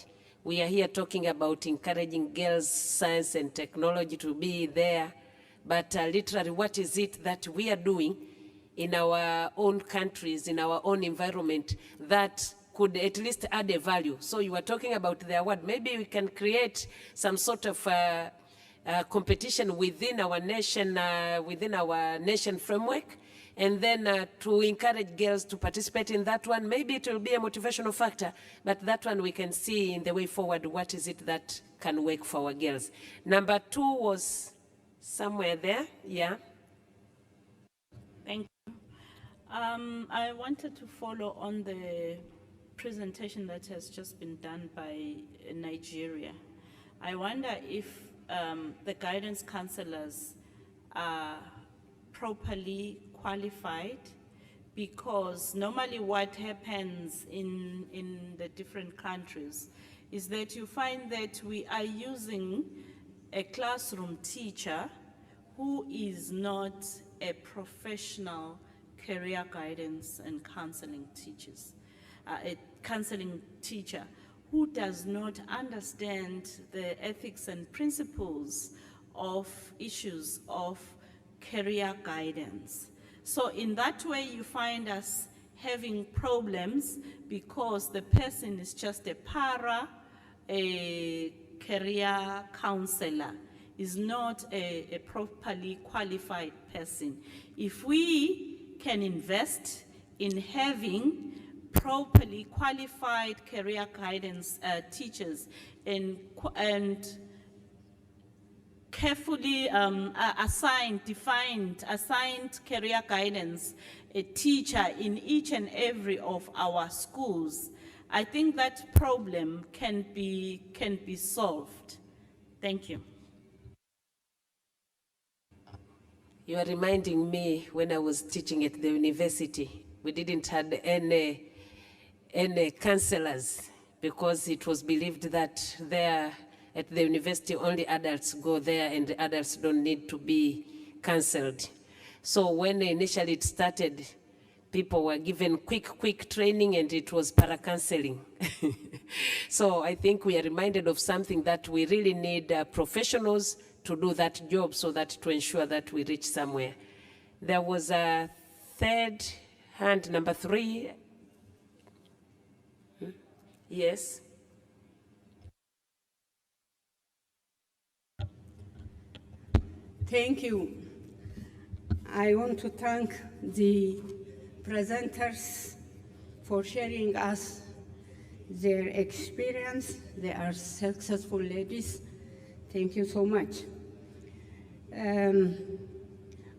We are here talking about encouraging girls' science and technology to be there, but literally what is it that we are doing in our own countries, in our own environment, that could at least add a value? So you are talking about the award. Maybe we can create some sort of competition within our nation framework, and then to encourage girls to participate in that one. Maybe it will be a motivational factor, but that one we can see in the way forward, what is it that can work for our girls. Number 2 was somewhere there, yeah. Thank you. I wanted to follow on the presentation that has just been done by Nigeria. I wonder if the guidance counselors are properly qualified, because normally what happens in the different countries is that you find that we are using a classroom teacher who is not a professional career guidance and counseling a counseling teacher who does not understand the ethics and principles of issues of career guidance. So in that way, you find us having problems because the person is just a career counselor, is not a properly qualified person. If we can invest in having properly qualified career guidance teachers and carefully assigned career guidance a teacher in each and every of our schools, I think that problem can be solved. Thank you. You are reminding me when I was teaching at the university, we didn't have any counselors because it was believed that there at the university only adults go there and the adults don't need to be counseled. So when initially it started, people were given quick training and it was para-counseling. So I think we are reminded of something that we really need professionals to do that job, so that to ensure that we reach somewhere. There was a third hand, number 3. Yes. Thank you. I want to thank the presenters for sharing us their experience. They are successful ladies. Thank you so much.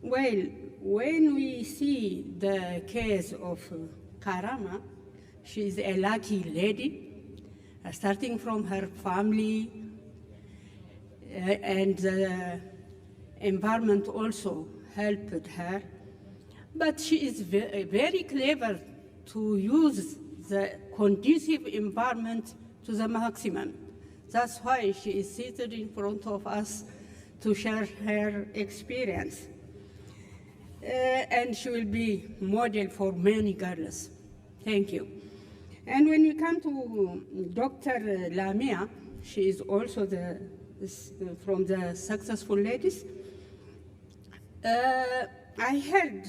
Well, when we see the case of Karama, she is a lucky lady, starting from her family, and the environment also helped her. But she is very clever to use the conducive environment to the maximum. That's why she is seated in front of us to share her experience. And she will be model for many girls. Thank you. And when we come to Dr. Lamia, she is also from the successful ladies. I heard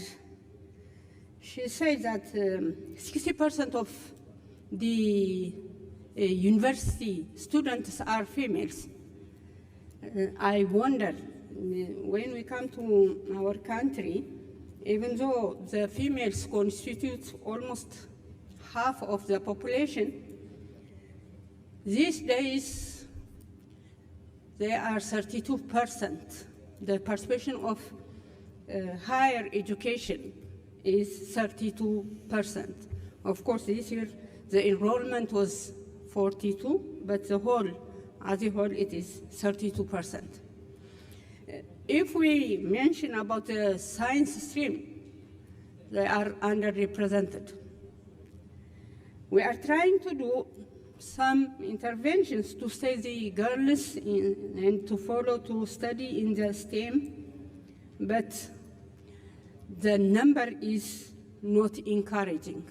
she said that 60% of the university students are females. I wonder, when we come to our country, even though the females constitute almost half of the population, these days they are 32%. The participation of higher education is 32%. Of course, this year the enrollment was 42, but as a whole, it is 32%. If we mention about the science stream, they are underrepresented. We are trying to do some interventions to stay the girls and to follow to study in the STEM, but the number is not encouraging.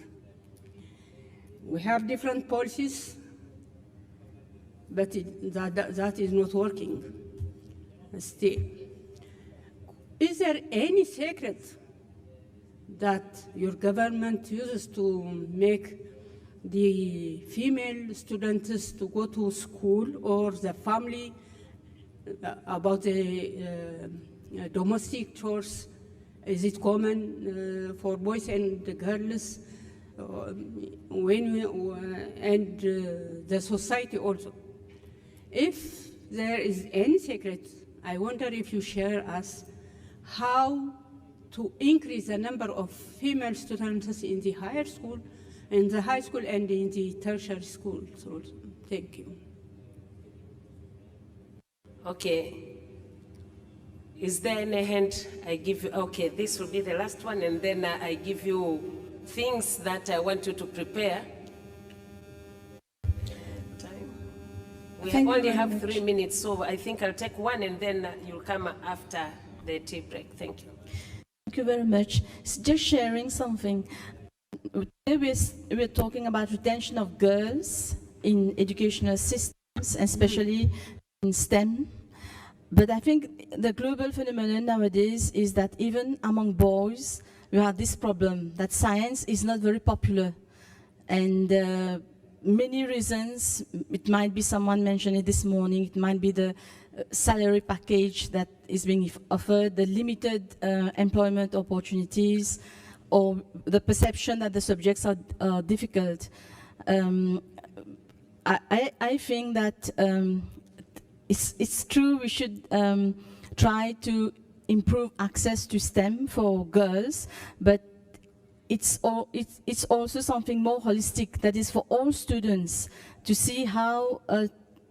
We have different policies, but that is not working still. Is there any secret that your government uses to make the female students to go to school, or the family about the domestic chores? Is it common for boys and girls? And the society also. If there is any secret, I wonder if you share us how to increase the number of female students in the higher school, in the high school, and in the tertiary school. So, thank you. Okay. Is there any hand I give you? Okay, this will be the last one, and then I give you things that I want you to prepare. Time. We only have 3 minutes, so I think I'll take one, and then you'll come after the tea break. Thank you. Thank you very much. Just sharing something. Today we're talking about retention of girls in educational systems, especially in STEM. But I think the global phenomenon nowadays is that even among boys, we have this problem that science is not very popular. And many reasons, it might be someone mentioned it this morning, it might be the salary package that is being offered, the limited employment opportunities, or the perception that the subjects are difficult. I think that it's true we should try to improve access to STEM for girls, but it's also something more holistic, that is for all students, to see how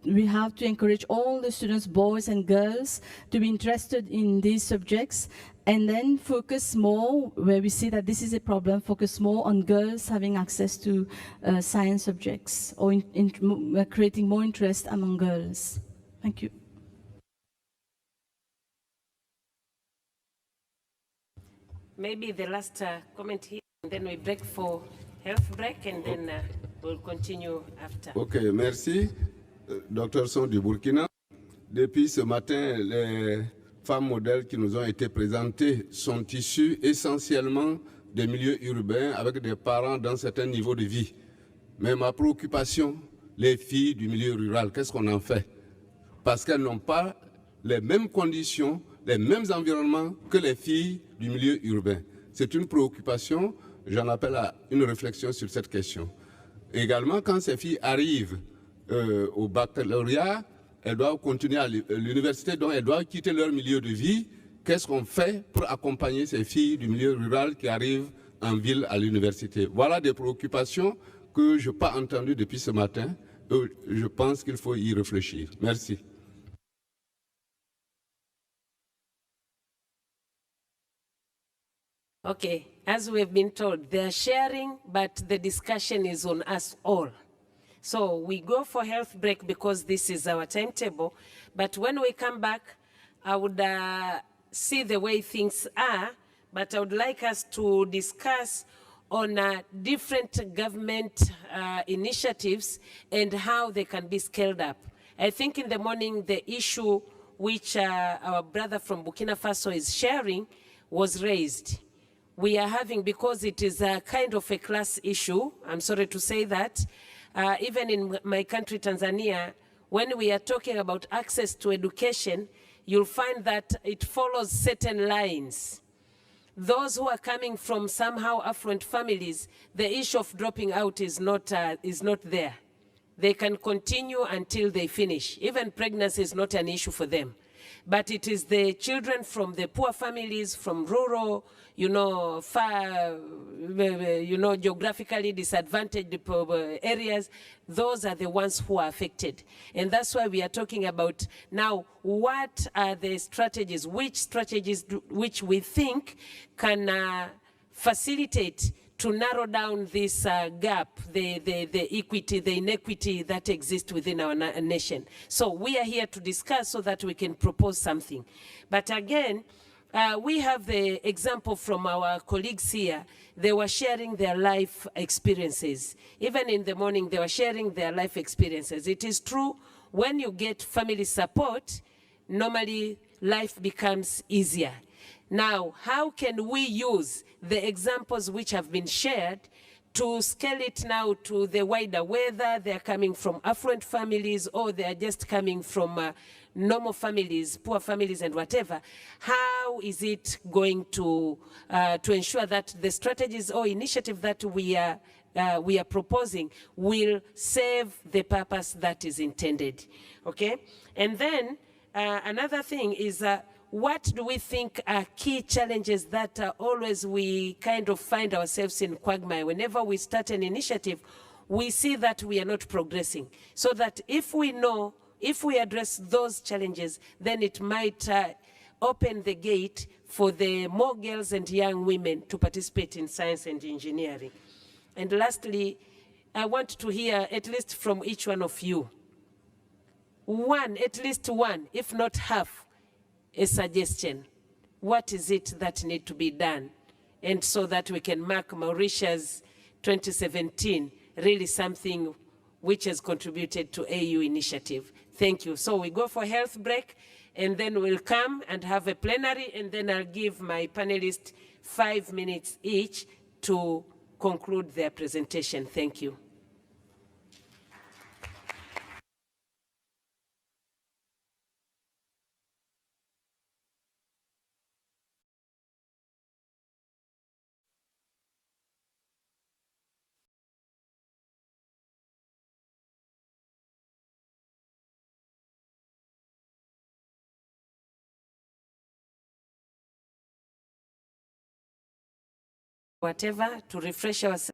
we have to encourage all the students, boys and girls, to be interested in these subjects, and then focus more, where we see that this is a problem, focus more on girls having access to science subjects, or creating more interest among girls. Thank you. Maybe the last comment here, and then we break for health break, and then we'll continue after. Ok, merci. Docteur Son du Burkina. Depuis ce matin, les femmes modèles qui nous ont été présentées sont issues essentiellement des milieux urbains avec des parents dans certains niveaux de vie. Mais ma préoccupation, les filles du milieu rural, qu'est-ce qu'on en fait? Parce qu'elles n'ont pas les mêmes conditions, les mêmes environnements que les filles du milieu urbain. C'est une préoccupation, j'en appelle à une réflexion sur cette question. Également, quand ces filles arrivent au baccalauréat, elles doivent continuer à l'université, donc elles doivent quitter leur milieu de vie. Qu'est-ce qu'on fait pour accompagner ces filles du milieu rural qui arrivent en ville à l'université? Voilà des préoccupations que je n'ai pas entendues depuis ce matin. Je pense qu'il faut y réfléchir. Merci. Okay, as we've been told, they are sharing, but the discussion is on us all. So we go for health break because this is our timetable. But when we come back, I would see the way things are, but I would like us to discuss on different government initiatives and how they can be scaled up. I think in the morning, the issue which our brother from Burkina Faso is sharing was raised. We are having, because it is a kind of a class issue, I'm sorry to say that, even in my country, Tanzania, when we are talking about access to education, you'll find that it follows certain lines. Those who are coming from somehow affluent families, the issue of dropping out is not there. They can continue until they finish. Even pregnancy is not an issue for them. But it is the children from the poor families, from rural, far, geographically disadvantaged areas, those are the ones who are affected. And that's why we are talking about now, what are the strategies, which strategies which we think can facilitate to narrow down this gap, the equity, the inequity that exists within our nation. So we are here to discuss so that we can propose something. But again, we have the example from our colleagues here. They were sharing their life experiences. Even in the morning, they were sharing their life experiences. It is true, when you get family support, normally life becomes easier. Now, how can we use the examples which have been shared to scale it now to the wider, whether they're coming from affluent families or they're just coming from normal families, poor families and whatever? How is it going to ensure that the strategies or initiative that we are proposing will serve the purpose that is intended, okay? And then another thing is, what do we think are key challenges that always we kind of find ourselves in quagmire? Whenever we start an initiative, we see that we are not progressing. So that if we know, if we address those challenges, then it might open the gate for the more girls and young women to participate in science and engineering. And lastly, I want to hear at least from each one of you, at least one, if not half, a suggestion. What is it that needs to be done? And so that we can mark Mauritius 2017 really something which has contributed to AU initiative. Thank you. So we go for health break, and then we'll come and have a plenary, and then I'll give my panelists 5 minutes each to conclude their presentation. Thank you. Whatever, to refresh ourselves.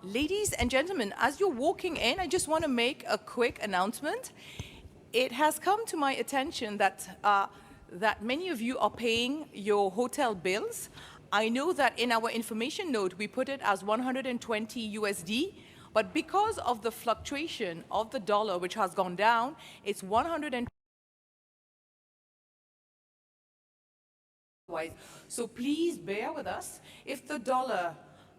Ladies and gentlemen, as you're walking in, I just want to make a quick announcement. It has come to my attention that, that many of you are paying your hotel bills. I know that in our information note, we put it as 120 USD, but because of the fluctuation of the dollar, which has gone down, it's 120. So please bear with us. If the dollar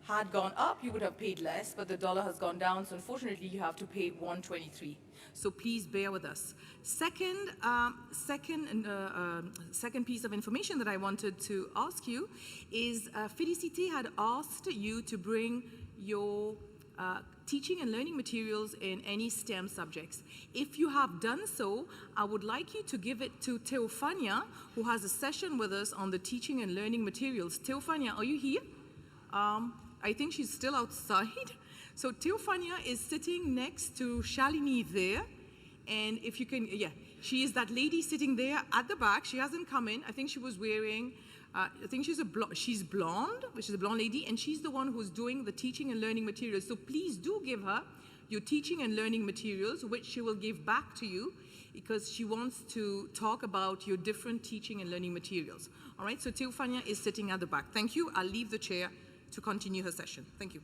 had gone up, you would have paid less, but the dollar has gone down, so unfortunately you have to pay 123. So please bear with us. Second piece of information that I wanted to ask you is Félicité had asked you to bring your teaching and learning materials in any STEM subjects. If you have done so, I would like you to give it to Teofania, who has a session with us on the teaching and learning materials. Teofania, are you here? I think she's still outside. So Teofania is sitting next to Shalini there. And if you can, yeah, she is that lady sitting there at the back. She hasn't come in. I think she was wearing, I think she's blonde, which is a blonde lady, and she's the one who's doing the teaching and learning materials. So please do give her your teaching and learning materials, which she will give back to you because she wants to talk about your different teaching and learning materials. All right, so Teofania is sitting at the back. Thank you. I'll leave the chair to continue her session. Thank you.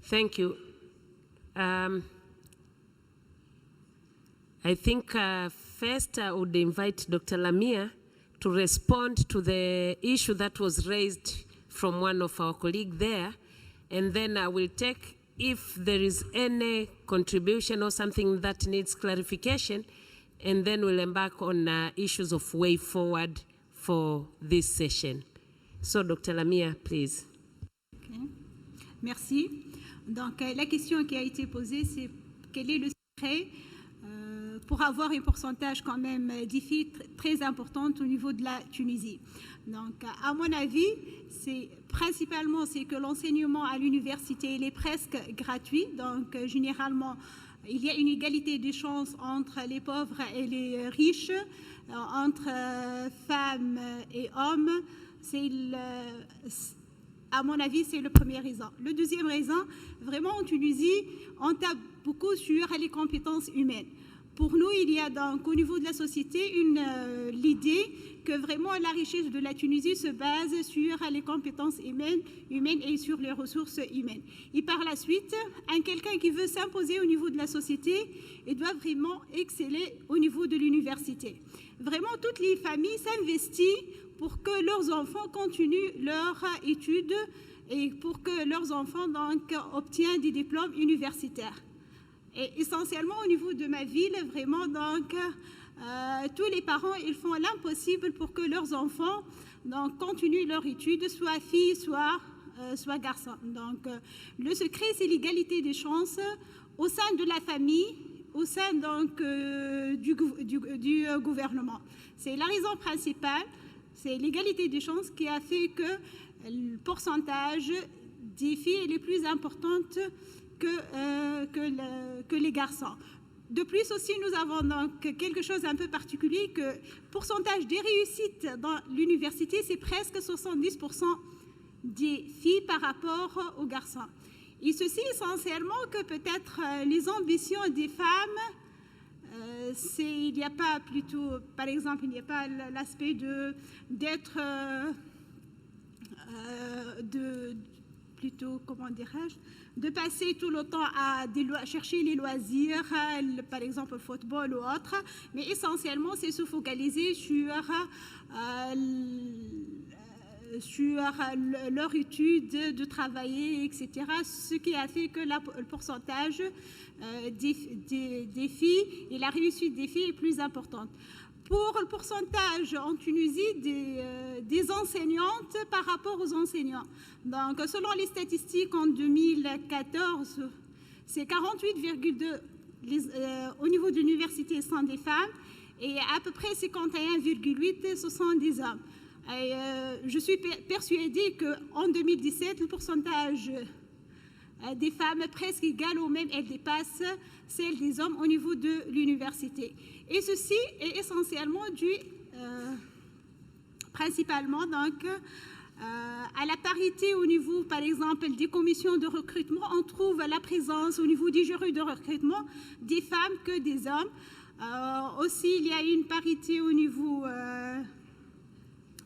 Thank you. I think first I would invite Dr. Lamia to respond to the issue that was raised from one of our colleagues there, and then I will take, if there is any contribution or something that needs clarification, and then we'll embark on issues of way forward for this session. So, Dr. Lamia, please. Okay. Merci. Donc, la question qui a été posée, c'est quel est le secret pour avoir un pourcentage quand même des filles très importante au niveau de la Tunisie. Donc, à mon avis, c'est principalement que l'enseignement à l'université il est presque gratuit. Donc, généralement, il y a une égalité des chances entre les pauvres et les riches, entre femmes et hommes. À mon avis, c'est le premier raison. Le deuxième raison, vraiment en Tunisie, on tape beaucoup sur les compétences humaines. Pour nous, il y a donc au niveau de la société l'idée que vraiment la richesse de la Tunisie se base sur les compétences humaines et sur les ressources humaines. Et par la suite, quelqu'un qui veut s'imposer au niveau de la société, il doit vraiment exceller au niveau de l'université. Vraiment, toutes les familles s'investissent pour que leurs enfants continuent leurs études et pour que leurs enfants donc obtiennent des diplômes universitaires. Et essentiellement au niveau de ma ville, vraiment donc tous les parents ils font l'impossible pour que leurs enfants donc continuent leurs études, soit filles, soit garçons. Donc le secret c'est l'égalité des chances au sein de la famille, au sein donc du gouvernement. C'est la raison principale. C'est l'égalité des chances qui a fait que le pourcentage des filles est le plus importante que les garçons. De plus aussi, nous avons donc quelque chose un peu particulier, que le pourcentage des réussites dans l'université, c'est presque 70% des filles par rapport aux garçons. Et ceci essentiellement que peut-être les ambitions des femmes, il n'y a pas plutôt, par exemple, il n'y a pas l'aspect d'être, plutôt, comment dirais-je, de passer tout le temps à chercher les loisirs, par exemple le football ou autre, mais essentiellement c'est se focaliser sur leur étude, de travailler, etc. Ce qui a fait que le pourcentage des filles et la réussite des filles est plus importante. Pour le pourcentage en Tunisie des enseignantes par rapport aux enseignants. Donc, selon les statistiques en 2014, c'est 48,2 au niveau de l'université sont des femmes et à peu près 51,8 ce sont des hommes. Et, je suis persuadée qu'en 2017, le pourcentage des femmes presque égale ou même elle dépasse celle des hommes au niveau de l'université. Et ceci est essentiellement dû principalement donc à la parité au niveau, par exemple, des commissions de recrutement. On trouve la présence au niveau des jurys de recrutement des femmes que des hommes. Aussi, il y a une parité au niveau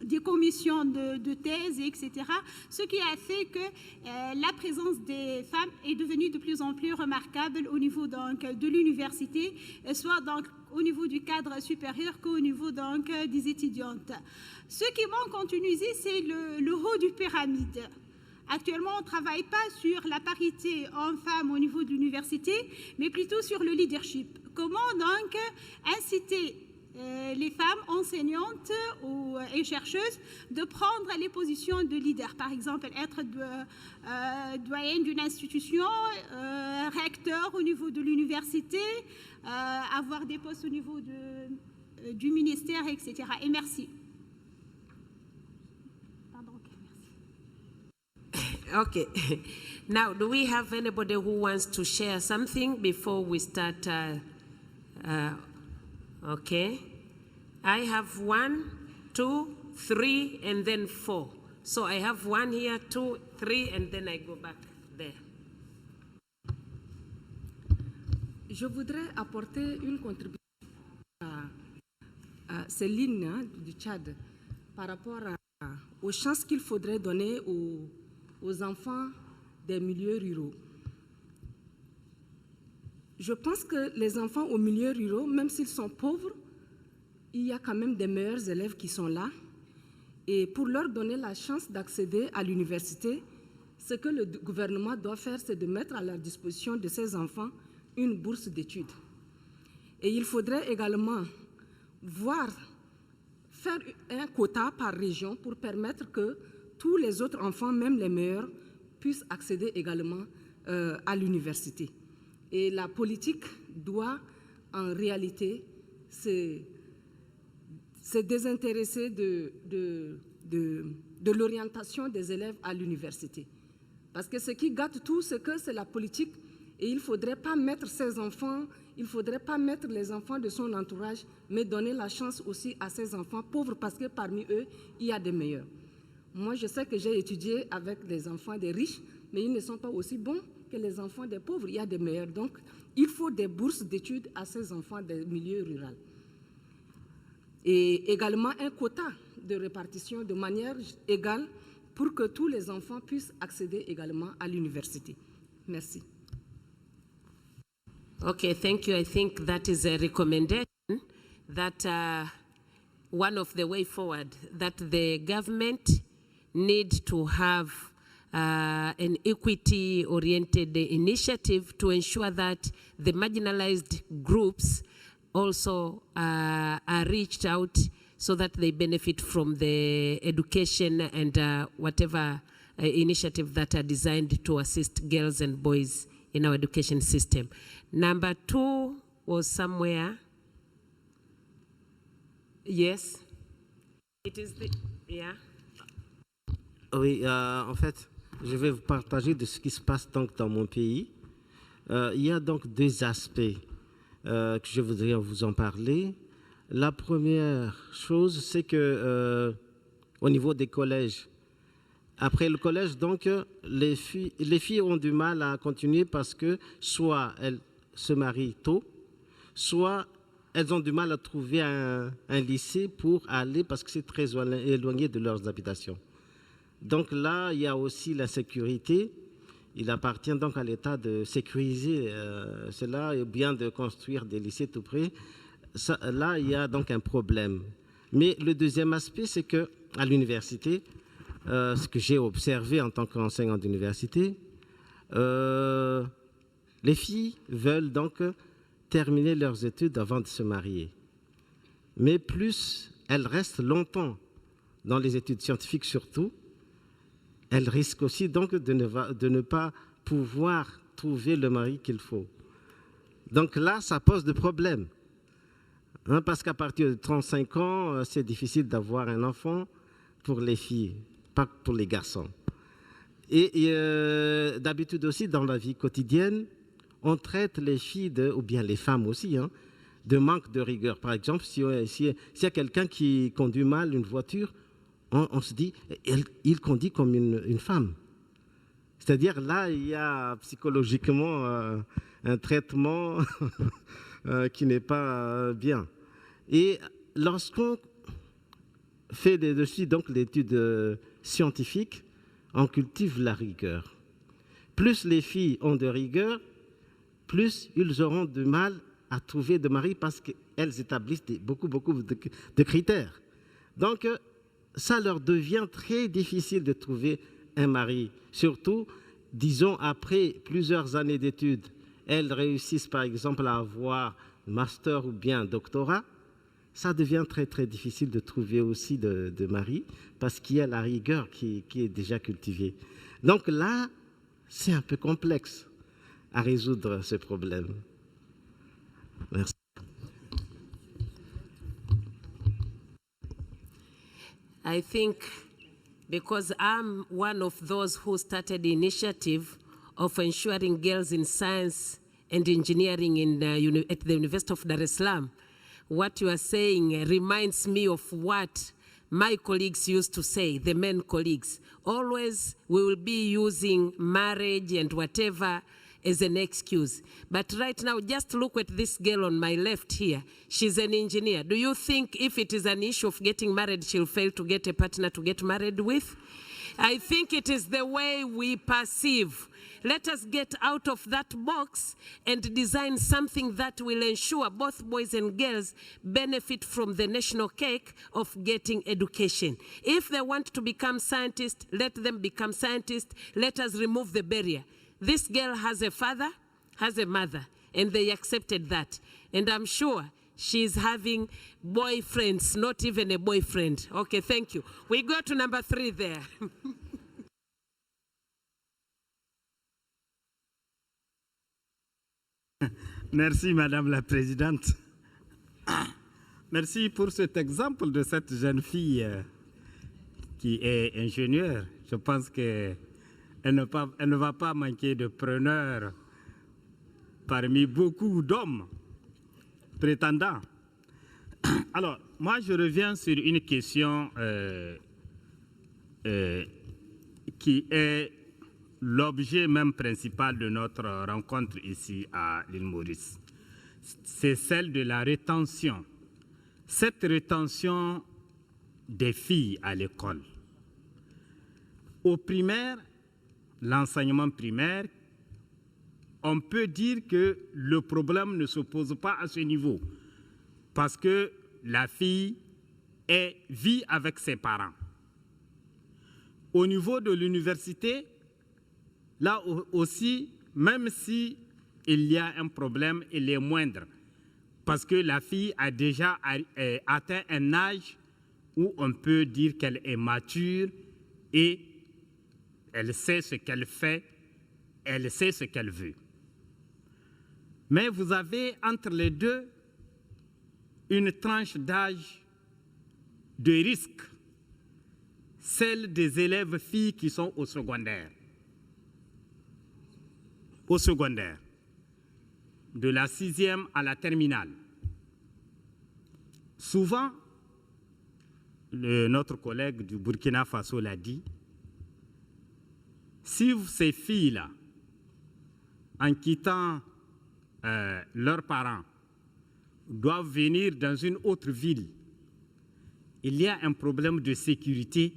des commissions de thèse, etc. Ce qui a fait que la présence des femmes est devenue de plus en plus remarquable au niveau donc, de l'université, soit donc au niveau du cadre supérieur qu'au niveau donc, des étudiantes. Ce qui manque en Tunisie, c'est le haut du pyramide. Actuellement, on ne travaille pas sur la parité hommes-femmes au niveau de l'université, mais plutôt sur le leadership. Comment donc inciter les femmes enseignantes et chercheuses de prendre les positions de leader, par exemple être doyenne d'une institution, recteur au niveau de l'université, avoir des postes au niveau du ministère, etc. Et merci. Okay. Now, do we have anybody who wants to share something before we start? Okay. I have 1, 2, 3, and then 4. So I have 1 here, 2, 3, and then I go back there. Je voudrais apporter une contribution à Céline du Tchad par rapport aux chances qu'il faudrait donner aux enfants des milieux ruraux. Je pense que les enfants aux milieux ruraux, même s'ils sont pauvres, il y a quand même des meilleurs élèves qui sont là. Et pour leur donner la chance d'accéder à l'université, ce que le gouvernement doit faire, c'est de mettre à la disposition de ces enfants une bourse d'études. Et il faudrait également faire un quota par région pour permettre que tous les autres enfants, même les meilleurs, puissent accéder également à l'université. Et la politique doit en réalité se désintéresser de l'orientation des élèves à l'université. Parce que ce qui gâte tout, c'est que c'est la politique et il ne faudrait pas mettre ses enfants, il ne faudrait pas mettre les enfants de son entourage, mais donner la chance aussi à ces enfants pauvres parce que parmi eux, il y a des meilleurs. Moi, je sais que j'ai étudié avec des enfants des riches, mais ils ne sont pas aussi bons que les enfants des pauvres. Il y a des meilleurs. Donc, il faut des bourses d'études à ces enfants des milieux ruraux. Et également un quota de répartition de manière égale pour que tous les enfants puissent accéder également à l'université. Merci. Okay, thank you. I think that is a recommendation that one of the way forward, that the government need to have an equity-oriented initiative to ensure that the marginalized groups also are reached out so that they benefit from the education and whatever initiative that are designed to assist girls and boys in our education system. Number 2 was somewhere. Yes. It is the, yeah. Oui, en fait, je vais vous partager de ce qui se passe donc dans mon pays. Il y a donc 2 aspects que je voudrais vous en parler. La première chose, c'est que au niveau des collèges, après le collège, donc, les filles ont du mal à continuer parce que soit elles se marient tôt, soit elles ont du mal à trouver un lycée pour aller parce que c'est très éloigné de leurs habitations. Donc là, il y a aussi la sécurité. Il appartient donc à l'État de sécuriser cela et bien de construire des lycées tout près. Ça, là, il y a donc un problème. Mais le deuxième aspect, c'est qu'à l'université, ce que j'ai observé en tant qu'enseignant d'université, les filles veulent donc terminer leurs études avant de se marier. Mais plus elles restent longtemps dans les études scientifiques surtout, elles risquent aussi donc de ne pas pouvoir trouver le mari qu'il faut. Donc là, ça pose des problèmes. Parce qu'à partir de 35 ans, c'est difficile d'avoir un enfant pour les filles, pas pour les garçons. Et d'habitude aussi, dans la vie quotidienne, on traite les filles, ou bien les femmes aussi, de manque de rigueur. Par exemple, s'il y a quelqu'un qui conduit mal une voiture, on se dit, il conduit comme une femme. C'est-à-dire, là, il y a psychologiquement un traitement qui n'est pas bien. Et lorsqu'on fait dessus donc l'étude scientifique, on cultive la rigueur. Plus les filles ont de rigueur, plus ils auront du mal à trouver de mari parce qu'elles établissent beaucoup de critères. Donc, ça leur devient très difficile de trouver un mari. Surtout, disons, après plusieurs années d'études, elles réussissent par exemple à avoir master ou bien doctorat, ça devient très très difficile de trouver aussi de mari parce qu'il y a la rigueur qui est déjà cultivée. Donc là, c'est un peu complexe à résoudre ce problème. Merci. I think because I'm one of those who started the initiative of ensuring girls in science and engineering at the University of Dar es Salaam, what you are saying reminds me of what my colleagues used to say, the men colleagues. Always we will be using marriage and whatever as an excuse. But right now, just look at this girl on my left here. She's an engineer. Do you think if it is an issue of getting married, she'll fail to get a partner to get married with? I think it is the way we perceive. Let us get out of that box and design something that will ensure both boys and girls benefit from the national cake of getting education. If they want to become scientists, let them become scientists. Let us remove the barrier. This girl has a father, has a mother, and they accepted that. And I'm sure she's having boyfriends, not even a boyfriend. Okay, thank you. We go to number 3 there. Merci, Madame la Présidente. Merci pour cet exemple de cette jeune fille qui est ingénieure. Je pense qu'elle ne va pas manquer de preneurs parmi beaucoup d'hommes prétendants. Alors, moi, je reviens sur une question qui est l'objet même principal de notre rencontre ici à l'île Maurice. C'est celle de la rétention. Cette rétention des filles à l'école. Au primaire, l'enseignement primaire, on peut dire que le problème ne se pose pas à ce niveau parce que la fille vit avec ses parents. Au niveau de l'université, là aussi, même si il y a un problème, il est moindre parce que la fille a déjà atteint un âge où on peut dire qu'elle est mature et elle sait ce qu'elle fait, elle sait ce qu'elle veut. Mais vous avez entre les deux une tranche d'âge de risque, celle des élèves filles qui sont au secondaire. Au secondaire, de la 6e à la terminale. Souvent, notre collègue du Burkina Faso l'a dit, si ces filles-là, en quittant leurs parents, doivent venir dans une autre ville, il y a un problème de sécurité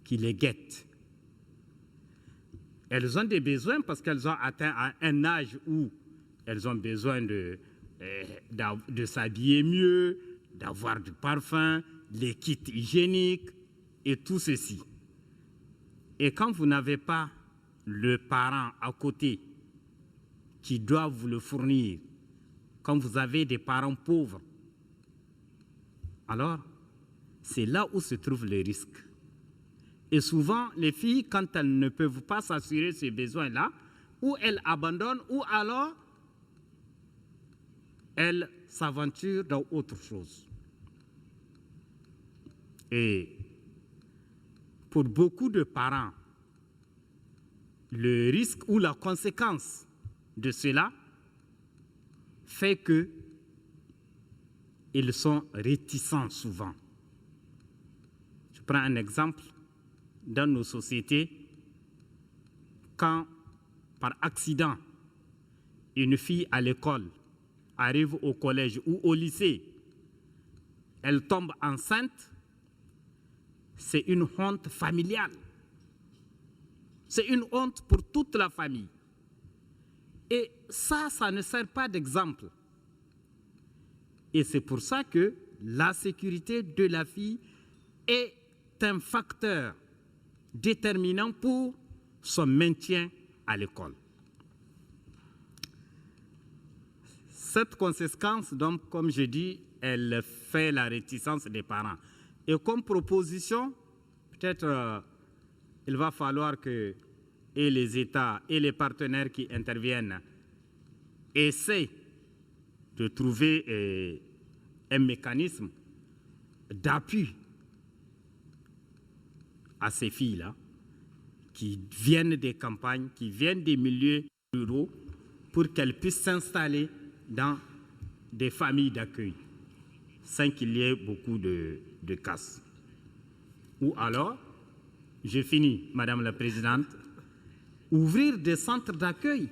qui les guette. Elles ont des besoins parce qu'elles ont atteint un âge où elles ont besoin de s'habiller mieux, d'avoir du parfum, les kits hygiéniques et tout ceci. Et quand vous n'avez pas le parent à côté qui doit vous le fournir, quand vous avez des parents pauvres, alors c'est là où se trouve le risque. Et souvent, les filles, quand elles ne peuvent pas s'assurer ces besoins-là, ou elles abandonnent, ou alors elles s'aventurent dans autre chose. Et pour beaucoup de parents, le risque ou la conséquence de cela fait que ils sont réticents souvent. Je prends un exemple. Dans nos sociétés, quand par accident, une fille à l'école arrive au collège ou au lycée, elle tombe enceinte, c'est une honte familiale. C'est une honte pour toute la famille. Et ça ne sert pas d'exemple. Et c'est pour ça que la sécurité de la fille est un facteur déterminant pour son maintien à l'école. Cette conséquence, donc, comme je dis, elle fait la réticence des parents. Et comme proposition, peut-être il va falloir que et les États et les partenaires qui interviennent essaient de trouver un mécanisme d'appui à ces filles-là qui viennent des campagnes, qui viennent des milieux ruraux, pour qu'elles puissent s'installer dans des familles d'accueil, sans qu'il y ait beaucoup de casse. Ou alors, je finis, Madame la Présidente, ouvrir des centres d'accueil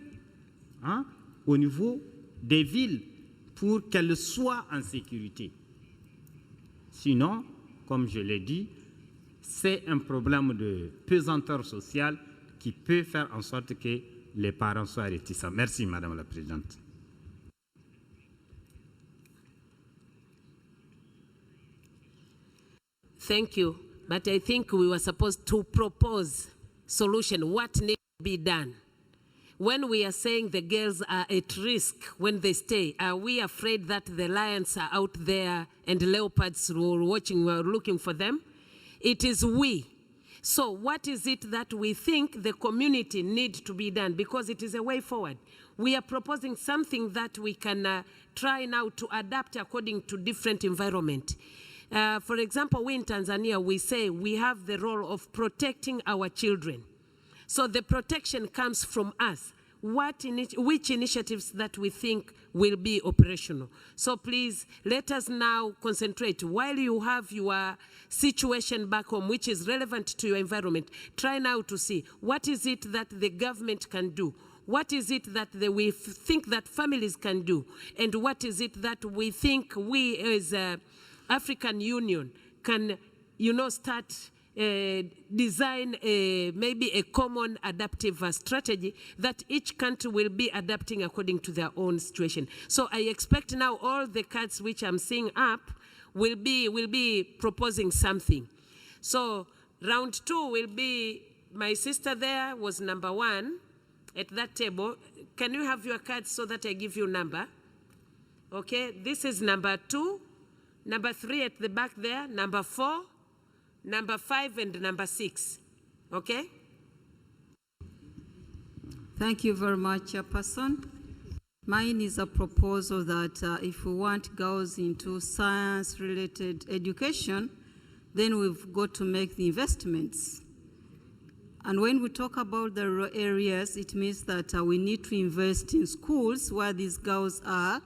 au niveau des villes pour qu'elles soient en sécurité. Sinon, comme je l'ai dit, c'est un problème de pesanteur sociale qui peut faire en sorte que les parents soient réticents. Merci, Madame la Présidente. Thank you. But I think we were supposed to propose solution, what needs to be done. When we are saying the girls are at risk when they stay, are we afraid that the lions are out there and leopards were watching, were looking for them? It is we. So what is it that we think the community needs to be done? Because it is a way forward. We are proposing something that we can try now to adapt according to different environment. For example, we in Tanzania, we say we have the role of protecting our children. So the protection comes from us. Which initiatives that we think will be operational. So please, let us now concentrate. While you have your situation back home, which is relevant to your environment, try now to see what is it that the government can do. What is it that we think that families can do? And what is it that we think we as African Union can, start design maybe a common adaptive strategy that each country will be adapting according to their own situation. So I expect now all the cards which I'm seeing up will be proposing something. So round 2 will be, my sister there was number 1 at that table. Can you have your cards so that I give you number? Okay, this is number 2, number 3 at the back there, number 4, number 5 and number 6, okay? Thank you very much, Chairperson. Mine is a proposal that if we want girls into science-related education, then we've got to make the investments. And when we talk about the rural areas, it means that we need to invest in schools where these girls are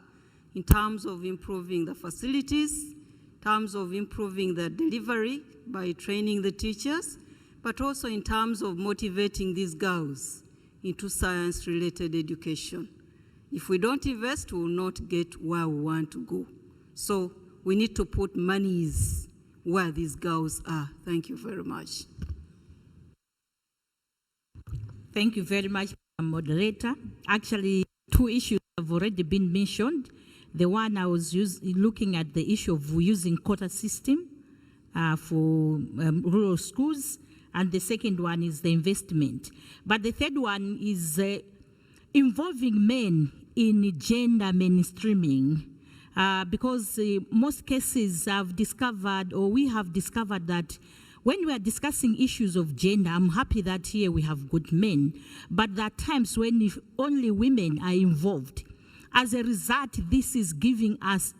in terms of improving the facilities, in terms of improving the delivery, by training the teachers, but also in terms of motivating these girls into science-related education. If we don't invest, we will not get where we want to go. So we need to put monies where these girls are. Thank you very much. Thank you very much, Moderator. Actually, 2 issues have already been mentioned. The one I was looking at the issue of using quota system for rural schools, and the second one is the investment. But the third one is involving men in gender mainstreaming, because most cases I've discovered, or we have discovered, that when we are discussing issues of gender, I'm happy that here we have good men, but there are times when if only women are involved. As a result, this is giving us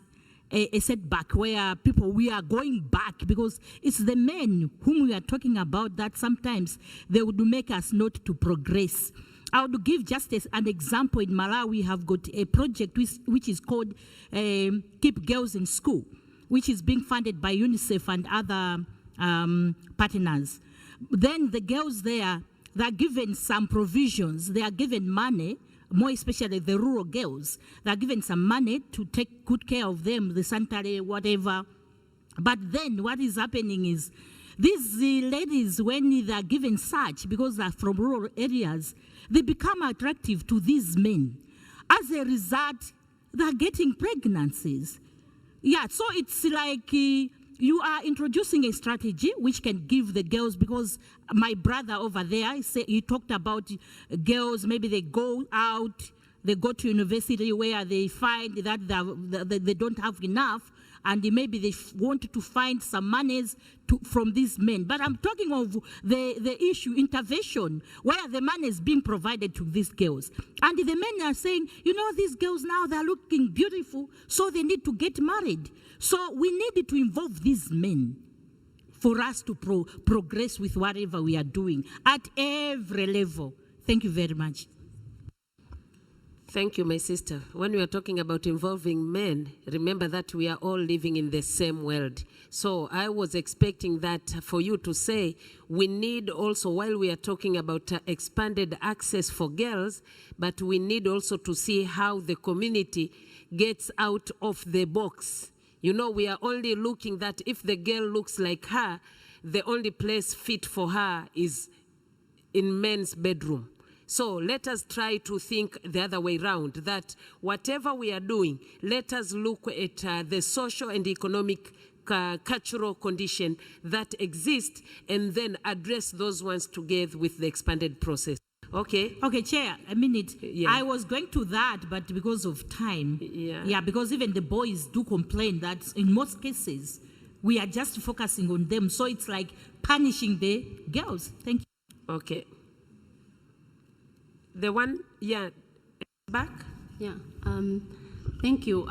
a setback where we are going back, because it's the men whom we are talking about that sometimes they would make us not to progress. I would give just an example. In Malawi, we have got a project which is called Keep Girls in School, which is being funded by UNICEF and other partners. Then the girls there, they're given some provisions. They are given money, more especially the rural girls. They're given some money to take good care of them, the sanitary, whatever. But then what is happening is these ladies, when they're given such, because they're from rural areas, they become attractive to these men. As a result, they're getting pregnancies. Yeah, so it's like you are introducing a strategy which can give the girls, because my brother over there, he talked about girls, maybe they go out, they go to university where they find that they don't have enough, and maybe they want to find some monies from these men. But I'm talking of the issue, intervention, where the money is being provided to these girls. And the men are saying, you know, these girls now, they're looking beautiful, so they need to get married. So we need to involve these men for us to progress with whatever we are doing at every level. Thank you very much. Thank you, my sister. When we are talking about involving men, remember that we are all living in the same world. So I was expecting that for you to say, we need also, while we are talking about expanded access for girls, but we need also to see how the community gets out of the box. You know, we are only looking that if the girl looks like her, the only place fit for her is in men's bedroom. So let us try to think the other way around, that whatever we are doing, let us look at the social and economic cultural condition that exist, and then address those ones together with the expanded process. Okay. Okay, Chair, a minute. Yeah. I was going to that, but because of time. Yeah, because even the boys do complain that in most cases, we are just focusing on them. So it's like punishing the girls. Thank you. Okay. The one, back? Yeah, thank you.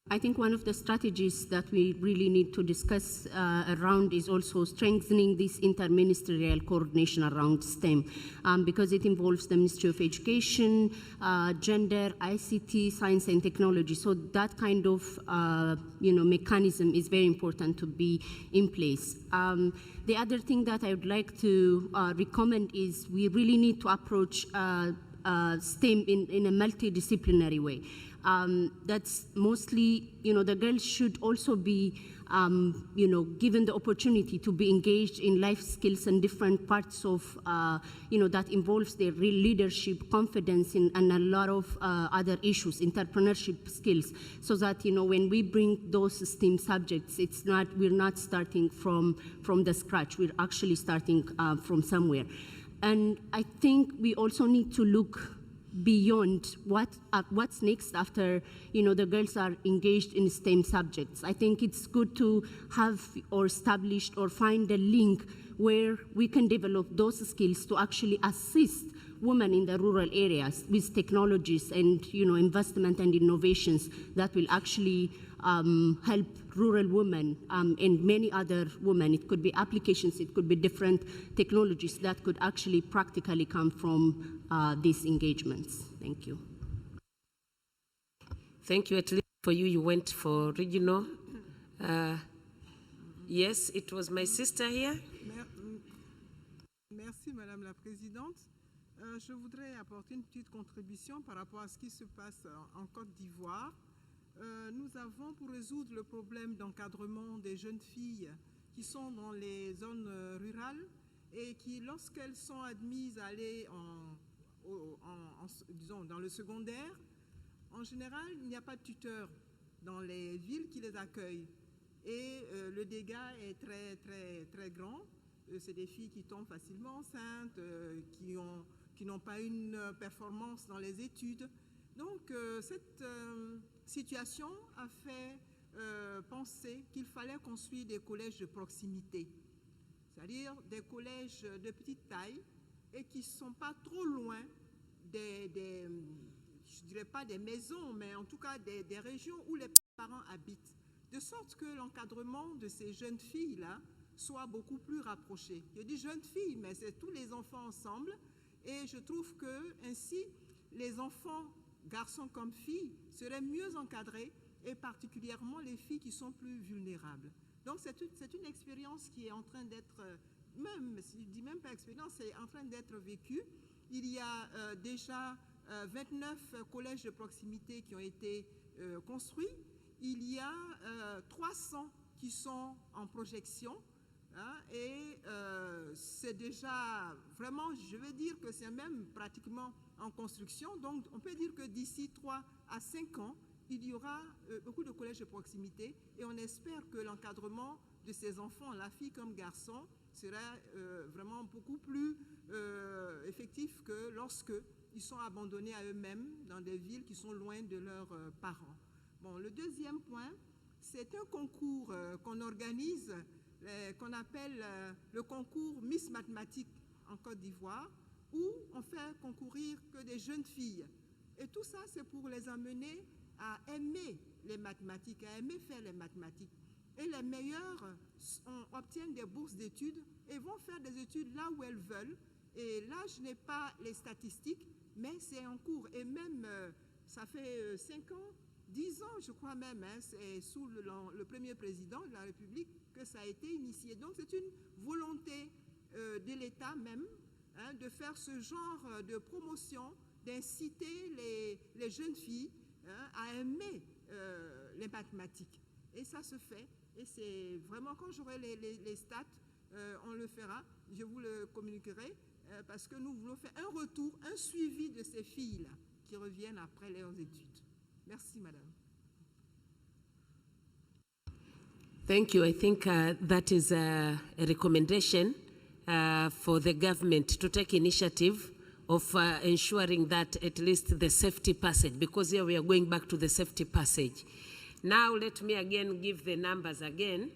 I think one of the strategies that we really need to discuss around is also strengthening this interministerial coordination around STEM, because it involves the Ministry of Education, Gender, ICT, Science and Technology. So that kind of mechanism is very important to be in place. The other thing that I would like to recommend is we really need to approach STEM in a multidisciplinary way. That's mostly, the girls should also be, given the opportunity to be engaged in life skills and different parts of, that involves their real leadership, confidence, and a lot of other issues, entrepreneurship skills, so that, when we bring those STEM subjects, we're not starting from the scratch. We're actually starting from somewhere. And I think we also need to look beyond what's next after the girls are engaged in STEM subjects. I think it's good to have or establish or find a link where we can develop those skills to actually assist women in the rural areas with technologies and investment and innovations that will actually help rural women and many other women. It could be applications, it could be different technologies that could actually practically come from these engagements. Thank you. Thank you. At least for you, you went for regional. Yes, it was my sister here. Merci, Madame la Présidente. Je voudrais apporter une petite contribution par rapport à ce qui se passe en Côte d'Ivoire. Nous avons, pour résoudre le problème d'encadrement des jeunes filles qui sont dans les zones rurales et qui, lorsqu'elles sont admises à aller disons, dans le secondaire, en général, il n'y a pas de tuteur dans les villes qui les accueillent. Et le dégât est très, très, très grand. C'est des filles qui tombent facilement enceintes, qui n'ont pas une performance dans les études. Donc, cette situation a fait penser qu'il fallait construire des collèges de proximité, c'est-à-dire des collèges de petite taille et qui ne sont pas trop loin je ne dirais pas des maisons, mais en tout cas des régions où les parents habitent. de sorte que l'encadrement de ces jeunes filles-là soit beaucoup plus rapproché. Je dis jeunes filles, mais c'est tous les enfants ensemble, et je trouve que ainsi, les enfants, garçons comme filles, seraient mieux encadrés, et particulièrement les filles qui sont plus vulnérables. Donc c'est une expérience qui est en train d'être, même, je ne dis même pas expérience, c'est en train d'être vécue. Il y a déjà 29 collèges de proximité qui ont été construits. Il y a 300 qui sont en projection. Hein, et c'est déjà vraiment, je vais dire que c'est même pratiquement en construction. Donc on peut dire que d'ici 3 à 5 ans, il y aura beaucoup de collèges de proximité et on espère que l'encadrement de ces enfants, la fille comme garçon, sera vraiment beaucoup plus effectif que lorsque ils sont abandonnés à eux-mêmes dans des villes qui sont loin de leurs parents. Bon, le deuxième point, c'est un concours qu'on organise, qu'on appelle le concours Miss Mathématiques en Côte d'Ivoire, où on fait concourir que des jeunes filles. Et tout ça, c'est pour les amener à aimer les mathématiques, à aimer faire les mathématiques. Et les meilleurs obtiennent des bourses d'études et vont faire des études là où elles veulent. Et là, je n'ai pas les statistiques, mais c'est en cours. Et même, ça fait 5 ans, 10 ans, je crois même, hein, c'est sous le premier président de la République que ça a été initié. Donc, c'est une volonté de l'État même, hein, de faire ce genre de promotion, d'inciter les jeunes filles, hein, à aimer les mathématiques. Et ça se fait. Et c'est vraiment, quand j'aurai les stats, on le fera. Je vous le communiquerai parce que nous voulons faire un retour, un suivi de ces filles-là qui reviennent après leurs études. Merci, madame. Thank you. I think that is a recommendation for the government to take initiative of ensuring that at least the safety passage, because here we are going back to the safety passage. Now let me again give the numbers again.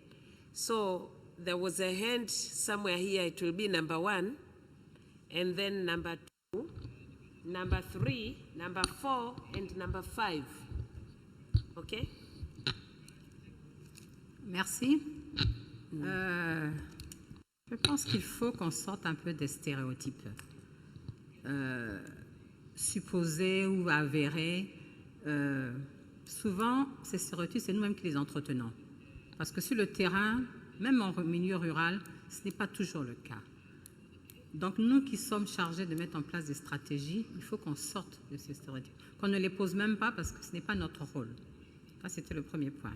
So there was a hand somewhere here, it will be number 1, and then number 2, number 3, number 4, and number 5. Okay? Merci. Je pense qu'il faut qu'on sorte un peu des stéréotypes supposés ou avérés. Souvent, ces stéréotypes, c'est nous-mêmes qui les entretenons. Parce que sur le terrain, même en milieu rural, ce n'est pas toujours le cas. Donc, nous qui sommes chargés de mettre en place des stratégies, il faut qu'on sorte de ces stéréotypes. Qu'on ne les pose même pas parce que ce n'est pas notre rôle. Ça, c'était le premier point.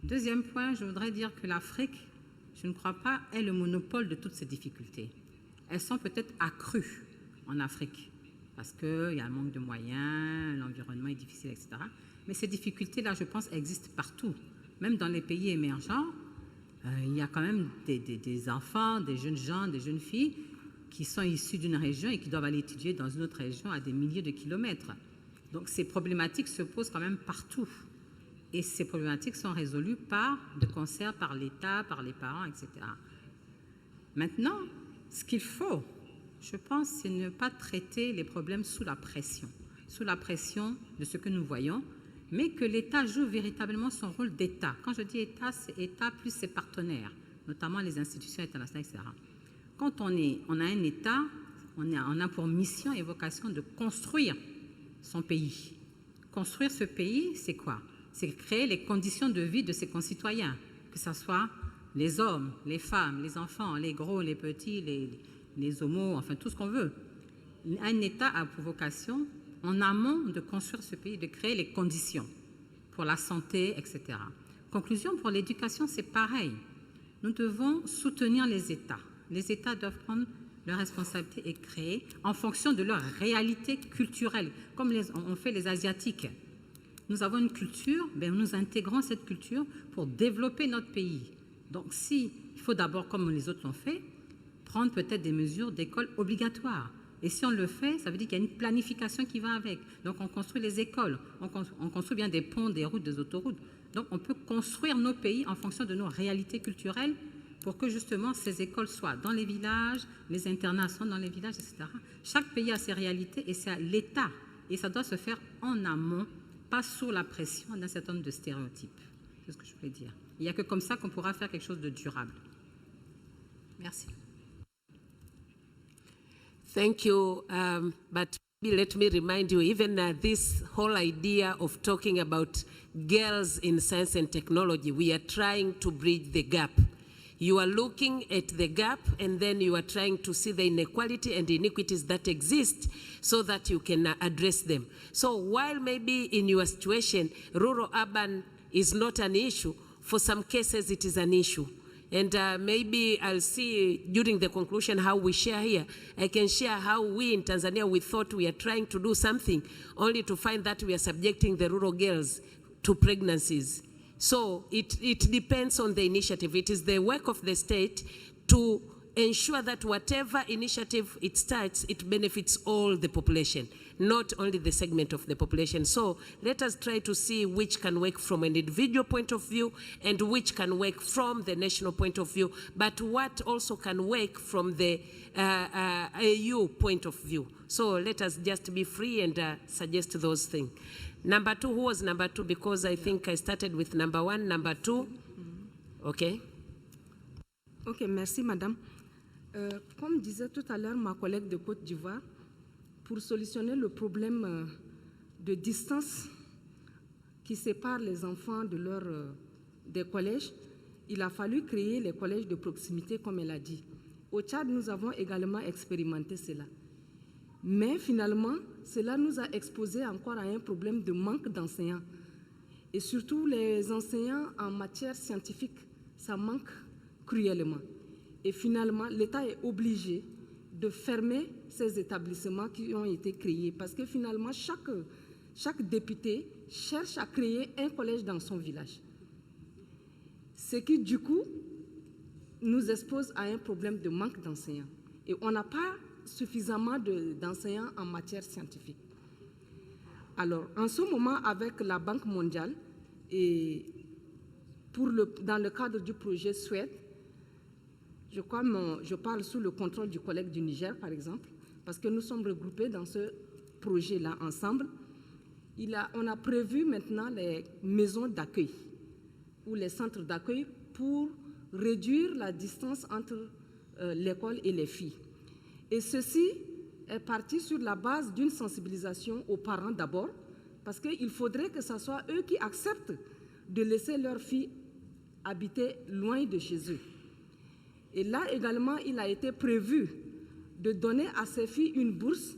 Deuxième point, je voudrais dire que l'Afrique, je ne crois pas, est le monopole de toutes ces difficultés. Elles sont peut-être accrues en Afrique parce qu'il y a un manque de moyens, l'environnement est difficile, etc. Mais ces difficultés-là, je pense, existent partout. Même dans les pays émergents, il y a quand même des enfants, des jeunes gens, des jeunes filles qui sont issus d'une région et qui doivent aller étudier dans une autre région à des milliers de kilomètres. Donc ces problématiques se posent quand même partout. Et ces problématiques sont résolues de concert par l'État, par les parents, etc. Maintenant, ce qu'il faut, je pense, c'est ne pas traiter les problèmes sous la pression de ce que nous voyons, mais que l'État joue véritablement son rôle d'État. Quand je dis État, c'est État plus ses partenaires, notamment les institutions internationales, etc. Quand on a un État, on a pour mission et vocation de construire son pays. Construire ce pays, c'est quoi? C'est créer les conditions de vie de ses concitoyens, que ce soit les hommes, les femmes, les enfants, les gros, les petits, les homos, enfin tout ce qu'on veut. Un État a pour vocation, en amont, de construire ce pays, de créer les conditions pour la santé, etc. Conclusion, pour l'éducation, c'est pareil. Nous devons soutenir les États. Les États doivent prendre leurs responsabilités et créer en fonction de leur réalité culturelle, comme on fait les Asiatiques. Nous avons une culture, nous intégrons cette culture pour développer notre pays. Donc, il faut d'abord, comme les autres l'ont fait, prendre peut-être des mesures d'école obligatoires. Et si on le fait, ça veut dire qu'il y a une planification qui va avec. Donc, on construit les écoles, on construit bien des ponts, des routes, des autoroutes. Donc, on peut construire nos pays en fonction de nos réalités culturelles pour que justement ces écoles soient dans les villages, les internats soient dans les villages, etc. Chaque pays a ses réalités et c'est à l'État. Et ça doit se faire en amont, pas sous la pression d'un certain nombre de stéréotypes. C'est ce que je voulais dire. Il n'y a que comme ça qu'on pourra faire quelque chose de durable. Merci. Thank you. But let me remind you, even this whole idea of talking about girls in science and technology, we are trying to bridge the gap. You are looking at the gap, and then you are trying to see the inequality and inequities that exist so that you can address them. So while maybe in your situation, rural-urban is not an issue, for some cases it is an issue. And maybe I'll see during the conclusion how we share here. I can share how we in Tanzania, we thought we are trying to do something, only to find that we are subjecting the rural girls to pregnancies. So it depends on the initiative. It is the work of the state to ensure that whatever initiative it starts, it benefits all the population, not only the segment of the population. So let us try to see which can work from an individual point of view and which can work from the national point of view, but what also can work from the AU point of view. So let us just be free and suggest those things. Number two, who was number two? Because I think I started with number one, number two. Okay. Ok, merci madame. Comme disait tout à l'heure ma collègue de Côte d'Ivoire, pour solutionner le problème de distance qui sépare les enfants de des collèges, il a fallu créer les collèges de proximité, comme elle a dit. Au Tchad, nous avons également expérimenté cela. Mais finalement, cela nous a exposé encore à un problème de manque d'enseignants. Et surtout, les enseignants en matière scientifique, ça manque cruellement. Et finalement, l'État est obligé de fermer ces établissements qui ont été créés. Parce que finalement, chaque député cherche à créer un collège dans son village. Ce qui, du coup, nous expose à un problème de manque d'enseignants. Et on n'a pas suffisamment d'enseignants en matière scientifique. Alors, en ce moment, avec la Banque mondiale, et dans le cadre du projet Suède, je parle sous le contrôle du collègue du Niger, par exemple, parce que nous sommes regroupés dans ce projet-là ensemble. On a prévu maintenant les maisons d'accueil ou les centres d'accueil pour réduire la distance entre l'école et les filles. Et ceci est parti sur la base d'une sensibilisation aux parents d'abord, parce qu'il faudrait que ce soit eux qui acceptent de laisser leurs filles habiter loin de chez eux. Et là également, il a été prévu de donner à ces filles une bourse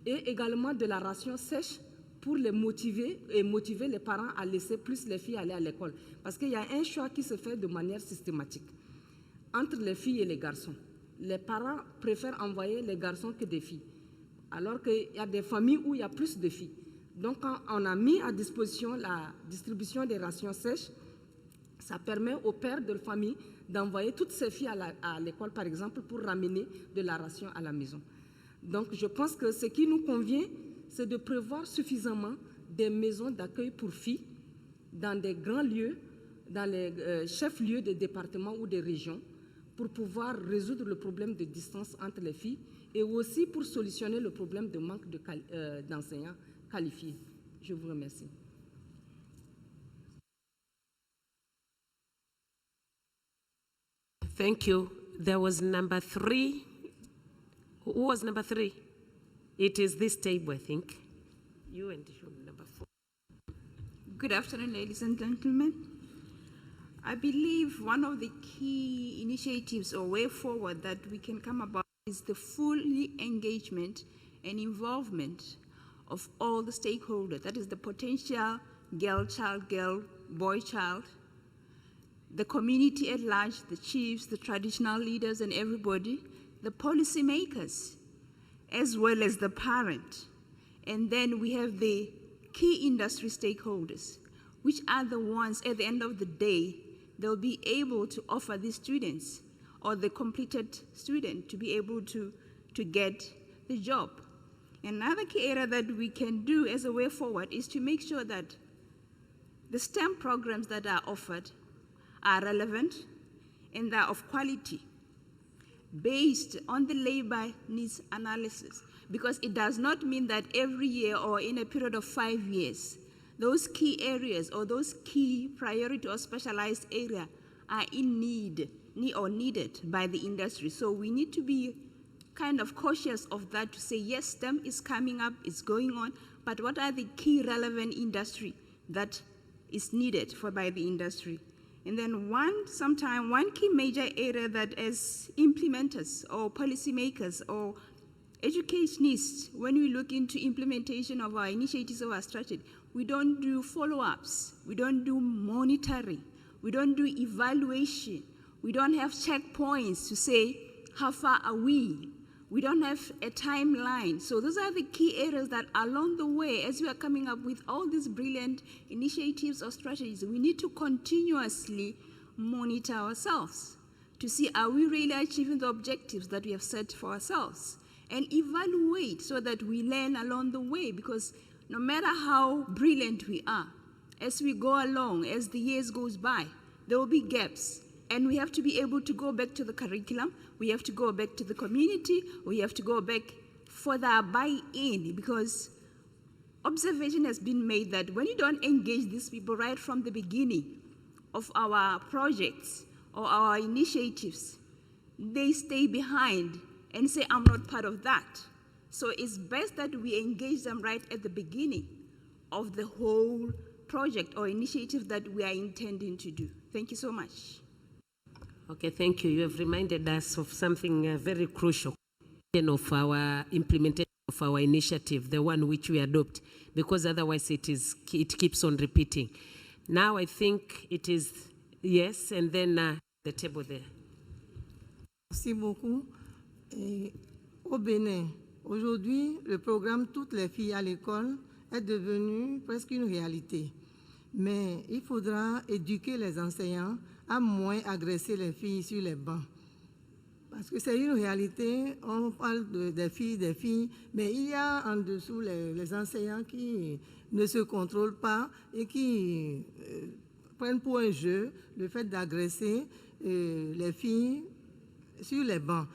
et également de la ration sèche pour les motiver et motiver les parents à laisser plus les filles aller à l'école. Parce qu'il y a un choix qui se fait de manière systématique entre les filles et les garçons. Les parents préfèrent envoyer les garçons que des filles, alors qu'il y a des familles où il y a plus de filles. Donc, quand on a mis à disposition la distribution des rations sèches, ça permet aux pères de famille d'envoyer toutes ces filles à l'école, par exemple, pour ramener de la ration à la maison. Donc, je pense que ce qui nous convient, c'est de prévoir suffisamment des maisons d'accueil pour filles dans des grands lieux, dans les chefs-lieux des départements ou des régions, pour pouvoir résoudre le problème de distance entre les filles et aussi pour solutionner le problème de manque d'enseignants qualifiés. Je vous remercie. Thank you. There was number three. Who was number three? It is this table, I think. You and number four. Good afternoon, ladies and gentlemen. I believe one of the key initiatives or way forward that we can come about is the fully engagement and involvement of all the stakeholders. That is the potential girl, boy, child, the community at large, the chiefs, the traditional leaders and everybody, the policymakers, as well as the parent. And then we have the key industry stakeholders, which are the ones at the end of the day, they'll be able to offer these students or the completed student to be able to get the job. Another key area that we can do as a way forward is to make sure that the STEM programs that are offered are relevant and are of quality based on the labor needs analysis, because it does not mean that every year or in a period of 5 years those key areas or those key priority or specialized area are in need or needed by the industry. So we need to be kind of cautious of that to say, yes, STEM is coming up, it's going on, but what are the key relevant industry that is needed by the industry? And then one key major area that as implementers or policymakers or educationists, when we look into implementation of our initiatives of our strategy, we don't do follow-ups, we don't do monitoring, we don't do evaluation, we don't have checkpoints to say, how far are we? We don't have a timeline. So those are the key areas that along the way, as we are coming up with all these brilliant initiatives or strategies, we need to continuously monitor ourselves to see, are we really achieving the objectives that we have set for ourselves? And evaluate so that we learn along the way, because no matter how brilliant we are, as we go along, as the years goes by, there will be gaps. And we have to be able to go back to the curriculum, we have to go back to the community, we have to go back for the buy-in, because observation has been made that when you don't engage these people right from the beginning of our projects or our initiatives, they stay behind and say, I'm not part of that. So it's best that we engage them right at the beginning of the whole project or initiative that we are intending to do. Thank you so much. Okay, thank you. You have reminded us of something very crucial of our implementation of our initiative, the one which we adopt, because otherwise it keeps on repeating. Now I think it is yes, and then the table there. Merci beaucoup. Et au Bénin, aujourd'hui, le programme Toutes les filles à l'école est devenu presque une réalité. Mais il faudra éduquer les enseignants à moins agresser les filles sur les bancs. Parce que c'est une réalité, on parle des filles, mais il y a en dessous les enseignants qui ne se contrôlent pas et qui prennent pour un jeu le fait d'agresser les filles sur les bancs.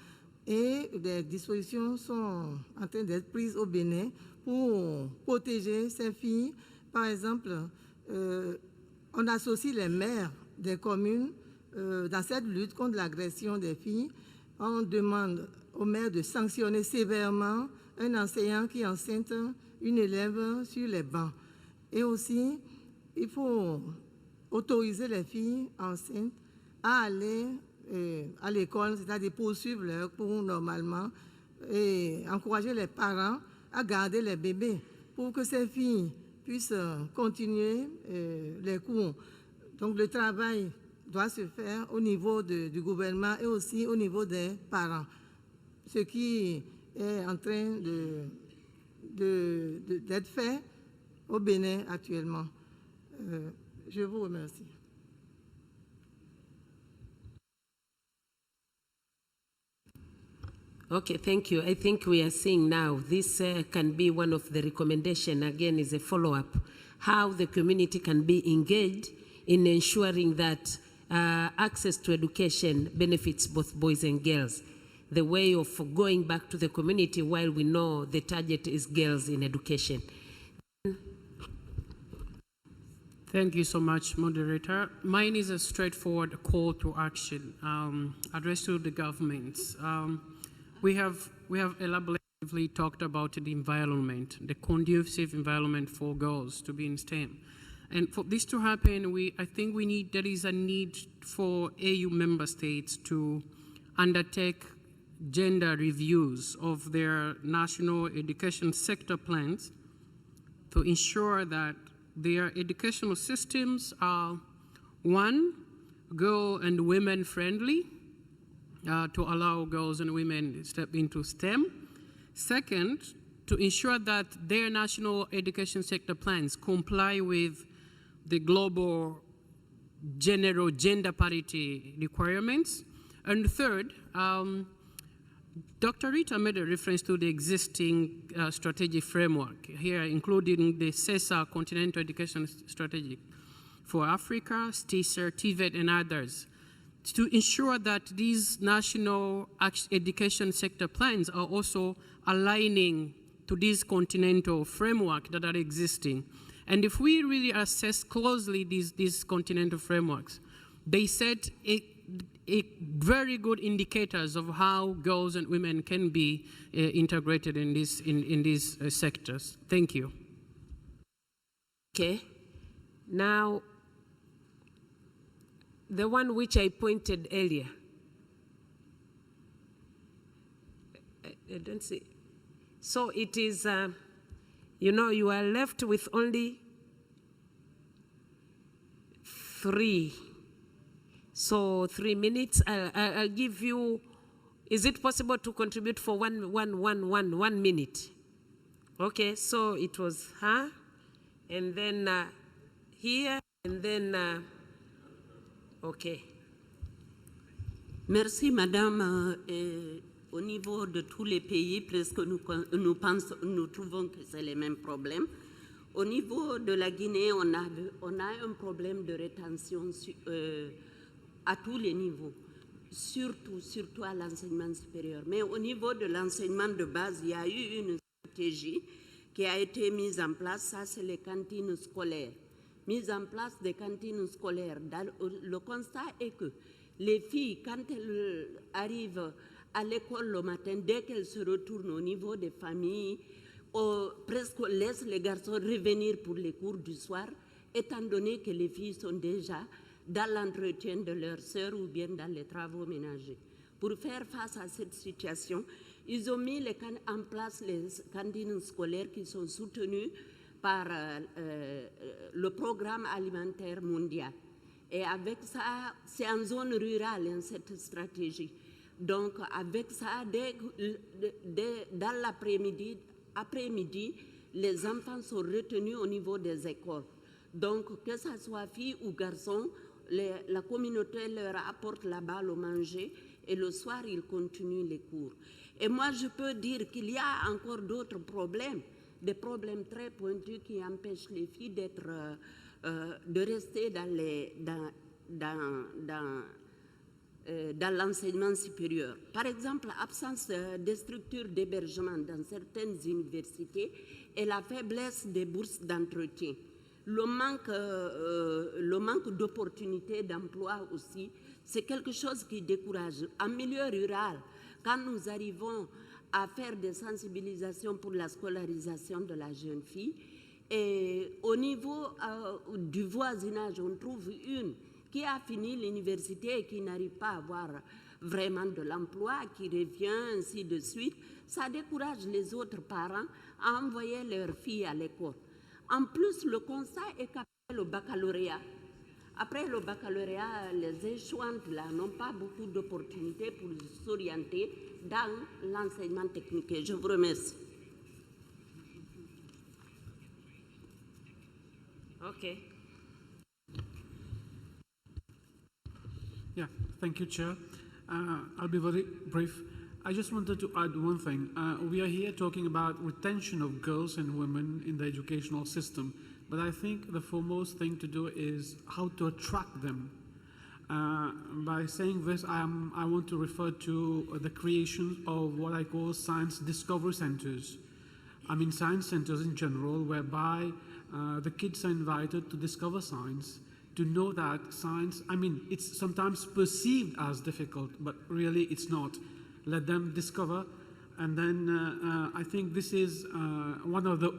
Et des dispositions sont en train d'être prises au Bénin pour protéger ces filles. Par exemple, on associe les maires des communes dans cette lutte contre l'agression des filles. On demande aux maires de sanctionner sévèrement un enseignant qui enceinte une élève sur les bancs. Et aussi, il faut autoriser les filles enceintes à aller à l'école, c'est-à-dire poursuivre leur cours normalement, et encourager les parents à garder les bébés pour que ces filles puissent continuer les cours. Donc le travail doit se faire au niveau du gouvernement et aussi au niveau des parents, ce qui est en train d'être fait au Bénin actuellement. Je vous remercie. Okay, thank you. I think we are seeing now this can be one of the recommendations, again, is a follow-up, how the community can be engaged in ensuring that access to education benefits both boys and girls. The way of going back to the community while we know the target is girls in education. Thank you so much, moderator. Mine is a straightforward call to action addressed to the governments. We have elaboratively talked about the environment, the conducive environment for girls to be in STEM. And for this to happen, I think there is a need for AU member states to undertake gender reviews of their national education sector plans to ensure that their educational systems are, one, girl and women friendly, to allow girls and women to step into STEM. Second, to ensure that their national education sector plans comply with the global general gender parity requirements. And third, Dr. Rita made a reference to the existing strategic framework here, including the CIEFFA Continental Education Strategy for Africa, STISR, TVET, and others, to ensure that these national education sector plans are also aligning to this continental framework that are existing. And if we really assess closely these continental frameworks, they set a very good indicators of how girls and women can be integrated in these sectors. Thank you. Okay. Now, the one which I pointed earlier. I don't see. So it is, you know, you are left with only 3. So 3 minutes. I'll give you. Is it possible to contribute for one minute? Okay. So it was her, and then here, and then. Okay. Merci, Madame. Au niveau de tous les pays, presque nous trouvons que c'est les mêmes problèmes. Au niveau de la Guinée, on a un problème de rétention à tous les niveaux, surtout à l'enseignement supérieur. Mais au niveau de l'enseignement de base, il y a eu une stratégie qui a été mise en place, ça c'est les cantines scolaires. Mise en place des cantines scolaires. Le constat est que les filles, quand elles arrivent à l'école le matin, dès qu'elles se retournent au niveau des familles, presque laissent les garçons revenir pour les cours du soir, étant donné que les filles sont déjà dans l'entretien de leurs sœurs ou bien dans les travaux ménagers. Pour faire face à cette situation, ils ont mis en place les cantines scolaires qui sont soutenues par le programme alimentaire mondial. Et avec ça, c'est en zone rurale, cette stratégie. Donc, avec ça, dans l'après-midi, les enfants sont retenus au niveau des écoles. Donc, que ce soit filles ou garçons, la communauté leur apporte là-bas le manger et le soir, ils continuent les cours. Et moi, je peux dire qu'il y a encore d'autres problèmes, des problèmes très pointus qui empêchent les filles de rester dans l'enseignement supérieur. Par exemple, l'absence de structures d'hébergement dans certaines universités et la faiblesse des bourses d'entretien. Le manque d'opportunités d'emploi aussi, c'est quelque chose qui décourage. En milieu rural, quand nous arrivons à faire des sensibilisations pour la scolarisation de la jeune fille, et au niveau du voisinage, on trouve une qui a fini l'université et qui n'arrive pas à avoir vraiment de l'emploi, qui revient, ainsi de suite. Ça décourage les autres parents à envoyer leurs filles à l'école. En plus, le constat est qu'après le baccalauréat, les échouantes là n'ont pas beaucoup d'opportunités pour s'orienter dans l'enseignement technique. Je vous remercie. Okay. Yeah, thank you, Chair. I'll be very brief. I just wanted to add one thing. We are here talking about retention of girls and women in the educational system, but I think the foremost thing to do is how to attract them. By saying this, I want to refer to the creation of what I call science discovery centers. I mean science centers in general, whereby the kids are invited to discover science, to know that science, I mean, it's sometimes perceived as difficult, but really it's not. Let them discover, and then I think this is one of the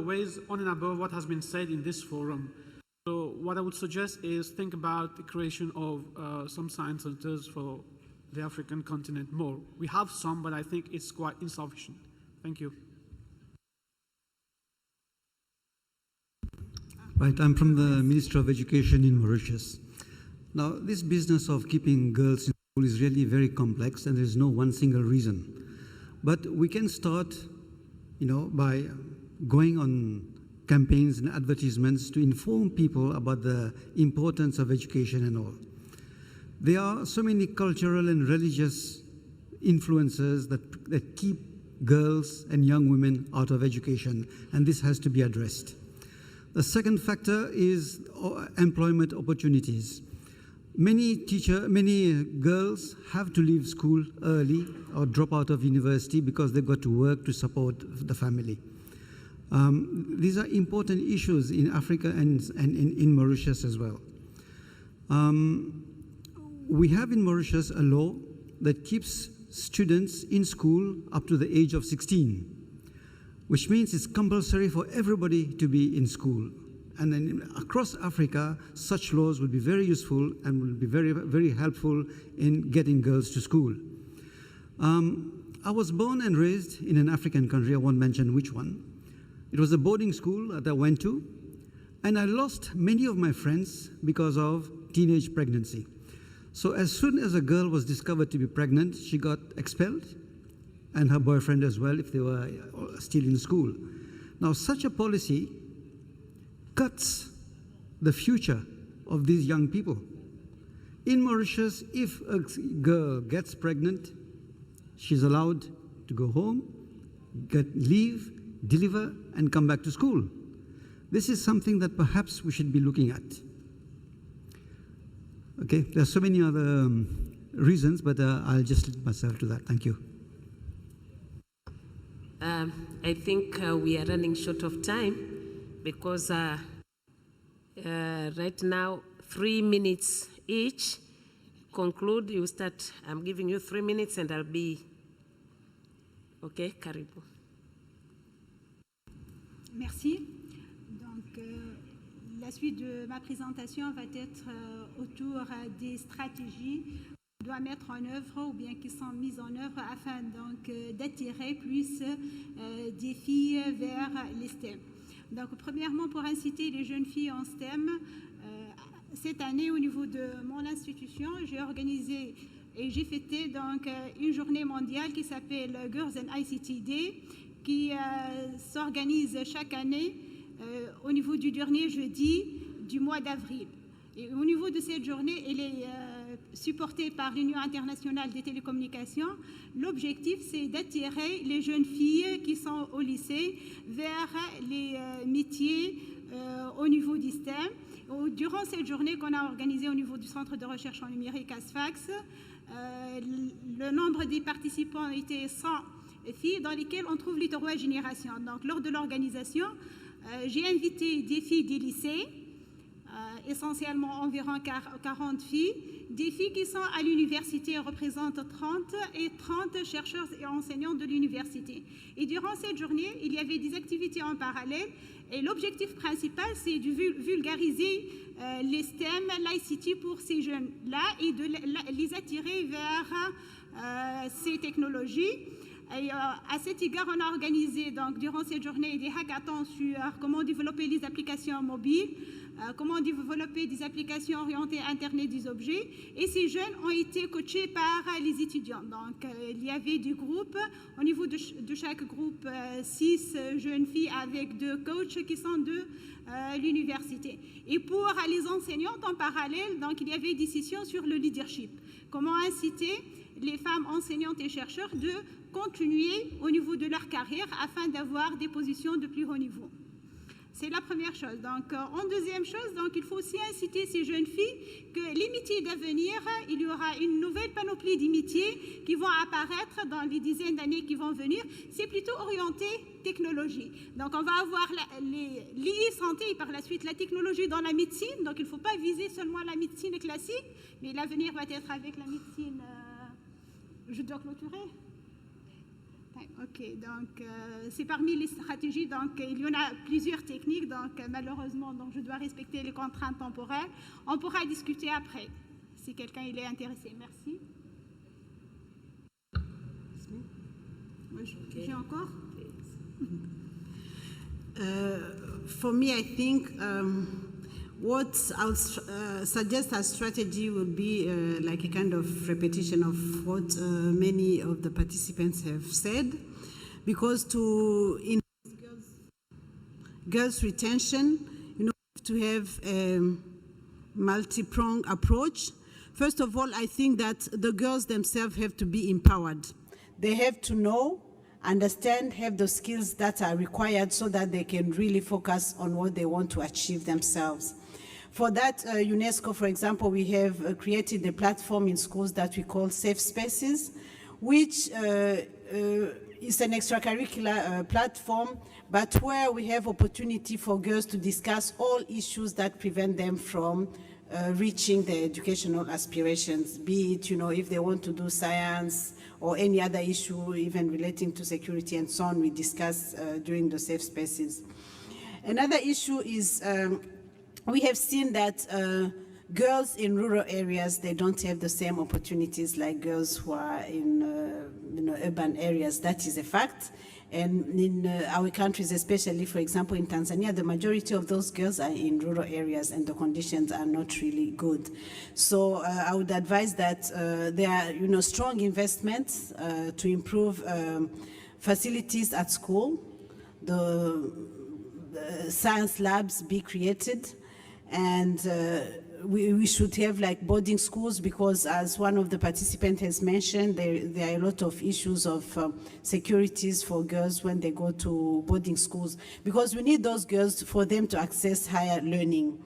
ways on and above what has been said in this forum. So what I would suggest is think about the creation of some science centers for the African continent more. We have some, but I think it's quite insufficient. Thank you. Right, I'm from the Ministry of Education in Mauritius. Now, this business of keeping girls in school is really very complex, and there's no one single reason. But we can start, by going on campaigns and advertisements to inform people about the importance of education and all. There are so many cultural and religious influences that keep girls and young women out of education, and this has to be addressed. The second factor is employment opportunities. Many girls have to leave school early or drop out of university because they've got to work to support the family. These are important issues in Africa and in Mauritius as well. We have in Mauritius a law that keeps students in school up to the age of 16, which means it's compulsory for everybody to be in school. And then across Africa, such laws will be very useful and will be very, very helpful in getting girls to school. I was born and raised in an African country, I won't mention which one. It was a boarding school that I went to, and I lost many of my friends because of teenage pregnancy. So as soon as a girl was discovered to be pregnant, she got expelled, and her boyfriend as well, if they were still in school. Now, such a policy cuts the future of these young people. In Mauritius, if a girl gets pregnant, she's allowed to go home, leave, deliver, and come back to school. This is something that perhaps we should be looking at. Okay, there are so many other reasons, but I'll just limit myself to that. Thank you. I think we are running short of time because right now, 3 minutes each. Conclude, you start. I'm giving you 3 minutes and I'll be... Okay, Karibu. Merci. Donc, la suite de ma présentation va être autour des stratégies qu'on doit mettre en œuvre ou bien qui sont mises en œuvre afin donc d'attirer plus des filles vers les STEM. Donc, premièrement, pour inciter les jeunes filles en STEM, cette année, au niveau de mon institution, j'ai organisé et j'ai fêté donc une journée mondiale qui s'appelle Girls and ICT Day, qui s'organise chaque année au niveau du dernier jeudi du mois d'avril. Et au niveau de cette journée, elle est supportée par l'Union internationale des télécommunications. L'objectif, c'est d'attirer les jeunes filles qui sont au lycée vers les métiers au niveau du STEM. Durant cette journée qu'on a organisée au niveau du Centre de recherche en numérique ASFAX, le nombre des participants était 100 filles dans lesquelles on trouve l'hétérogénération. Donc, lors de l'organisation, j'ai invité des filles des lycées, essentiellement environ 40 filles. Des filles qui sont à l'université représentent 30 et 30 chercheurs et enseignants de l'université. Et durant cette journée, il y avait des activités en parallèle. Et l'objectif principal, c'est de vulgariser les STEM, l'ICT pour ces jeunes-là et de les attirer vers ces technologies. Et à cet égard, on a organisé donc, durant cette journée des hackathons sur comment développer les applications mobiles, comment développer des applications orientées à Internet des objets. Et ces jeunes ont été coachés par les étudiants. Donc, il y avait des groupes. Au niveau de chaque groupe, 6 jeunes filles avec 2 coachs qui sont de l'université. Et pour les enseignantes en parallèle, donc, il y avait des sessions sur le leadership. Comment inciter les femmes enseignantes et chercheurs de continuer au niveau de leur carrière afin d'avoir des positions de plus haut niveau. C'est la première chose. Donc, en deuxième chose, donc, il faut aussi inciter ces jeunes filles que les métiers d'avenir, il y aura une nouvelle panoplie de métiers qui vont apparaître dans les dizaines d'années qui vont venir. C'est plutôt orienté technologie. Donc, on va avoir l'e-santé et par la suite la technologie dans la médecine. Donc, il ne faut pas viser seulement la médecine classique, mais l'avenir va être avec la médecine... Je dois clôturer? Ok, donc c'est parmi les stratégies, donc il y en a plusieurs techniques, donc malheureusement, donc, je dois respecter les contraintes temporelles. On pourra discuter après, si quelqu'un il est intéressé. Merci. J'ai encore? For me, I think what I would suggest as strategy would be like a kind of repetition of what many of the participants have said, because to enhance girls' retention, you know, to have a multi-pronged approach. First of all, I think that the girls themselves have to be empowered. They have to know, understand, have the skills that are required so that they can really focus on what they want to achieve themselves. For that, UNESCO, for example, we have created a platform in schools that we call safe spaces, which it's an extracurricular platform, but where we have opportunity for girls to discuss all issues that prevent them from reaching their educational aspirations, be it, if they want to do science or any other issue, even relating to security and so on, we discuss during the safe spaces. Another issue is we have seen that girls in rural areas, they don't have the same opportunities like girls who are in urban areas. That is a fact. And in our countries, especially, for example, in Tanzania, the majority of those girls are in rural areas and the conditions are not really good. So I would advise that there are, strong investments to improve facilities at school, the science labs be created, and we should have like boarding schools, because as one of the participants has mentioned, there are a lot of issues of securities for girls when they go to boarding schools, because we need those girls for them to access higher learning.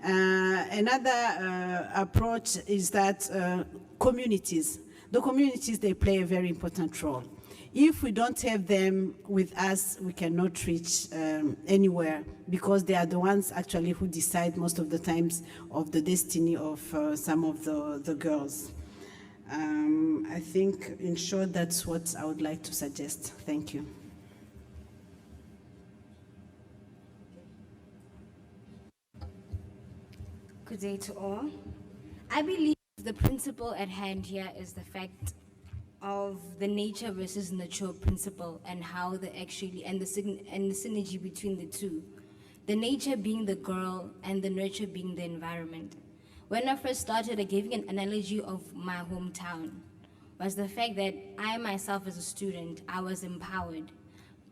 Another approach is that communities, they play a very important role. If we don't have them with us, we cannot reach anywhere, because they are the ones actually who decide most of the times of the destiny of some of the girls. I think, in short, that's what I would like to suggest. Thank you. Good day to all. I believe the principle at hand here is the fact of the nature versus nurture principle, and how the synergy between the two. The nature being the girl and the nurture being the environment. When I first started, I gave an analogy of my hometown, was the fact that I myself as a student, I was empowered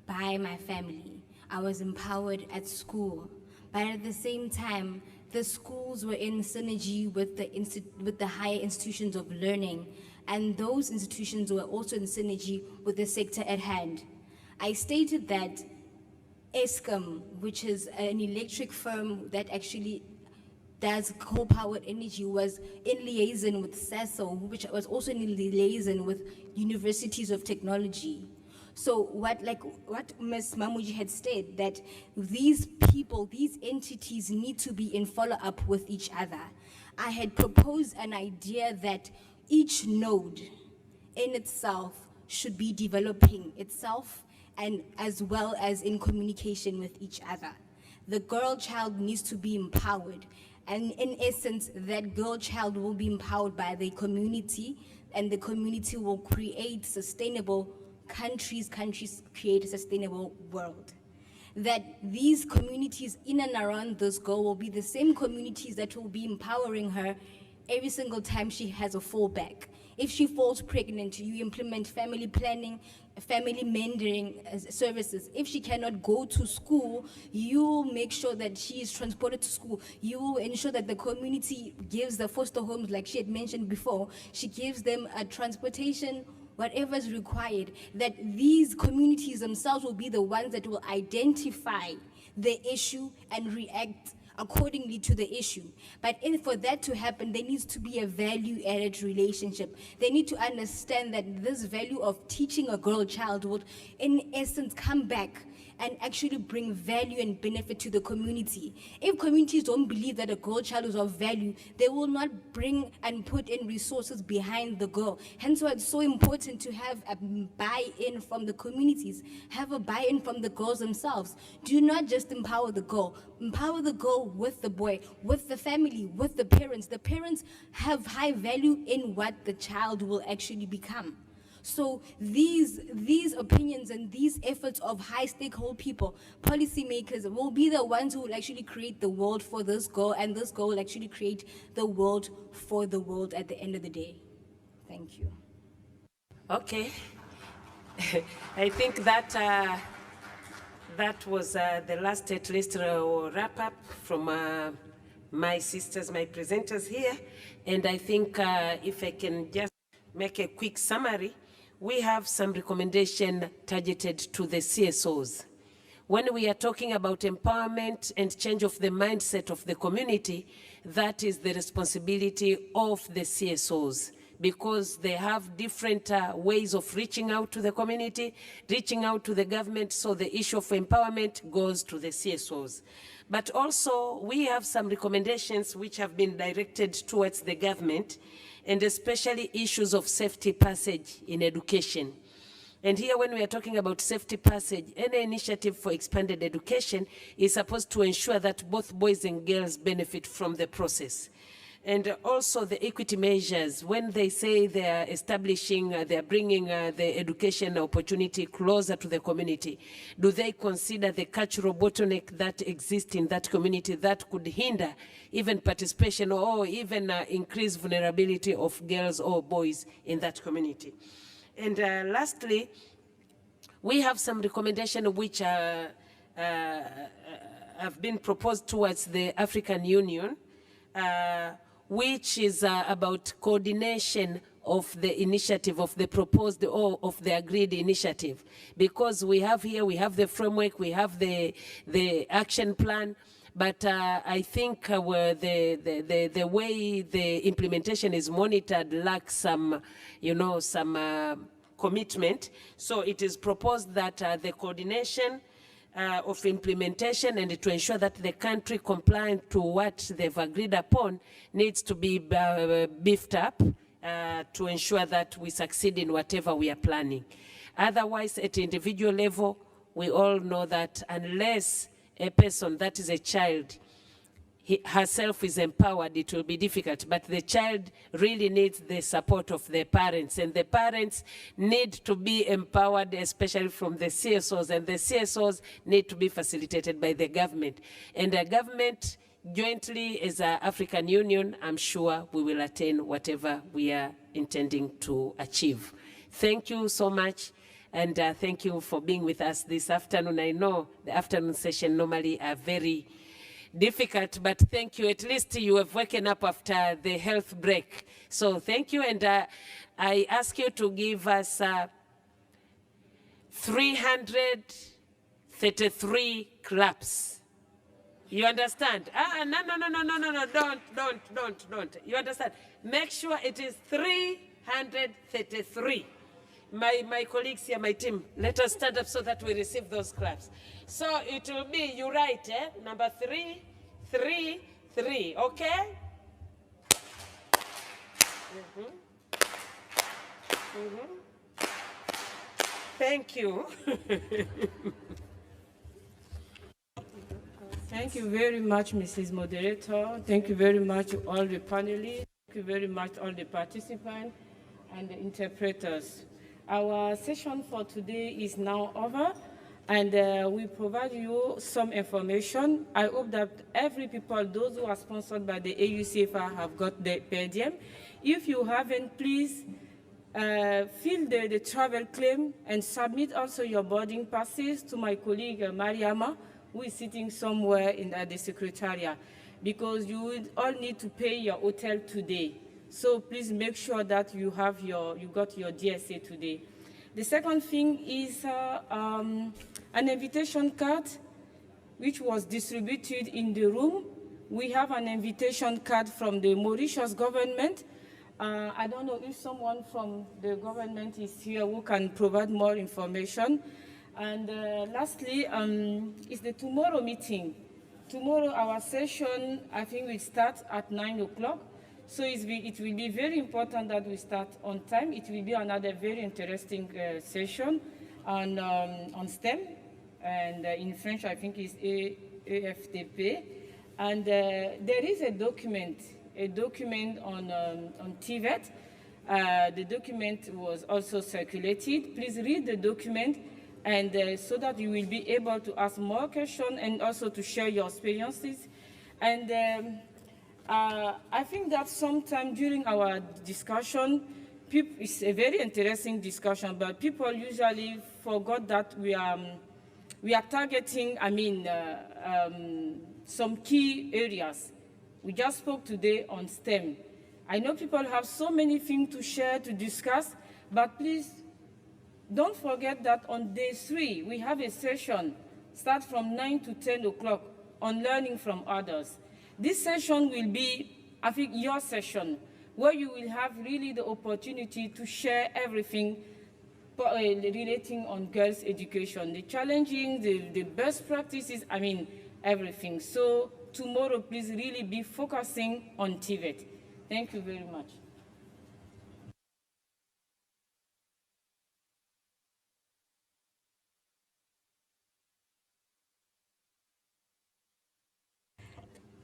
by my family. I was empowered at school, but at the same time, the schools were in synergy with the higher institutions of learning, and those institutions were also in synergy with the sector at hand. I stated that Eskom, which is an electric firm that actually does coal-powered energy, was in liaison with SASO, which was also in liaison with universities of technology. So what Ms. Mamuji had stated, that these people, these entities need to be in follow-up with each other. I had proposed an idea that each node in itself should be developing itself, and as well as in communication with each other. The girl child needs to be empowered, and in essence, that girl child will be empowered by the community, and the community will create sustainable countries create a sustainable world. That these communities in and around this girl will be the same communities that will be empowering her every single time she has a fallback. If she falls pregnant, you implement family planning, family mentoring services. If she cannot go to school, you make sure that she is transported to school. You ensure that the community gives the foster homes, like she had mentioned before, she gives them a transportation, whatever is required, that these communities themselves will be the ones that will identify the issue and react accordingly to the issue. But for that to happen, there needs to be a value-added relationship. They need to understand that this value of teaching a girl child would, in essence, come back and actually bring value and benefit to the community. If communities don't believe that a girl child is of value, they will not bring and put in resources behind the girl. Hence why it's so important to have a buy-in from the communities, have a buy-in from the girls themselves. Do not just empower the girl with the boy, with the family, with the parents. The parents have high value in what the child will actually become. So these opinions and these efforts of high stakeholder people, policymakers, will be the ones who will actually create the world for this girl, and this girl will actually create the world for the world at the end of the day. Thank you. Okay. I think that that was the last, at least, wrap up from my sisters, my presenters here. And I think if I can just make a quick summary, we have some recommendation targeted to the CSOs. When we are talking about empowerment and change of the mindset of the community, that is the responsibility of the CSOs because they have different ways of reaching out to the community, reaching out to the government, so the issue of empowerment goes to the CSOs. But also, we have some recommendations which have been directed towards the government, and especially issues of safety passage in education. And here, when we are talking about safety passage, any initiative for expanded education is supposed to ensure that both boys and girls benefit from the process. And also the equity measures, when they say they are establishing, they are bringing the education opportunity closer to the community, do they consider the cultural bottleneck that exists in that community that could hinder even participation or even increase vulnerability of girls or boys in that community? And lastly, we have some recommendations which have been proposed towards the African Union, which is about coordination of the initiative, of the proposed or of the agreed initiative. Because we have here, we have the framework, we have the action plan, but I think the way the implementation is monitored lacks some, some commitment. So it is proposed that the coordination of implementation and to ensure that the country compliant to what they've agreed upon needs to be beefed up to ensure that we succeed in whatever we are planning. Otherwise, at individual level, we all know that unless a person, that is a child, herself is empowered, it will be difficult. But the child really needs the support of the parents, and the parents need to be empowered, especially from the CSOs, and the CSOs need to be facilitated by the government. And the government, jointly as an African Union, I'm sure we will attain whatever we are intending to achieve. Thank you so much. And thank you for being with us this afternoon. I know the afternoon session normally are very difficult, but thank you. At least you have woken up after the health break. So thank you, and I ask you to give us 333 claps. You understand? No, don't. You understand? Make sure it is 333. My colleagues here, my team, let us stand up so that we receive those claps. So it will be, you write, number 333, okay? Thank you. Thank you very much, Mrs. Moderator. Thank you very much to all the panelists. Thank you very much to all the participants and the interpreters. Our session for today is now over, and we provide you some information. I hope that every people, those who are sponsored by the CIEFFA, have got the per diem. If you haven't, please fill the travel claim and submit also your boarding passes to my colleague Mariama, who is sitting somewhere at the secretariat, because you will all need to pay your hotel today. So please make sure that you got your DSA today. The second thing is an invitation card, which was distributed in the room. We have an invitation card from the Mauritius government. I don't know if someone from the government is here who can provide more information. And lastly, is the tomorrow meeting. Tomorrow our session, I think, will start at 9 o'clock. So it will be very important that we start on time. It will be another very interesting session on STEM. And in French, I think it's AFTP. And there is a document on TVET. The document was also circulated. Please read the document, and so that you will be able to ask more questions and also to share your experiences. And I think that sometime during our discussion, it's a very interesting discussion, but people usually forgot that we are targeting, some key areas. We just spoke today on STEM. I know people have so many things to share, to discuss, but please don't forget that on day 3, we have a session, start from 9 to 10 o'clock, on learning from others. This session will be, I think, your session. where you will have really the opportunity to share everything relating on girls' education, the challenging, the best practices, I mean, everything. So tomorrow, please really be focusing on TVET. Thank you very much.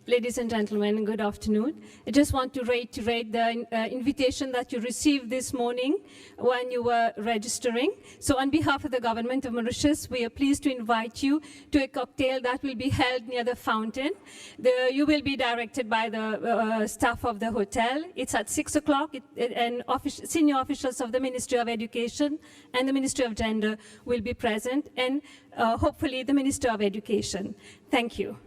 Ladies and gentlemen, good afternoon. I just want to reiterate the invitation that you received this morning when you were registering. So on behalf of the government of Mauritius, we are pleased to invite you to a cocktail that will be held near the fountain. You will be directed by the staff of the hotel. It's at 6 o'clock, and senior officials of the Ministry of Education and the Ministry of Gender will be present, and hopefully the Minister of Education. Thank you.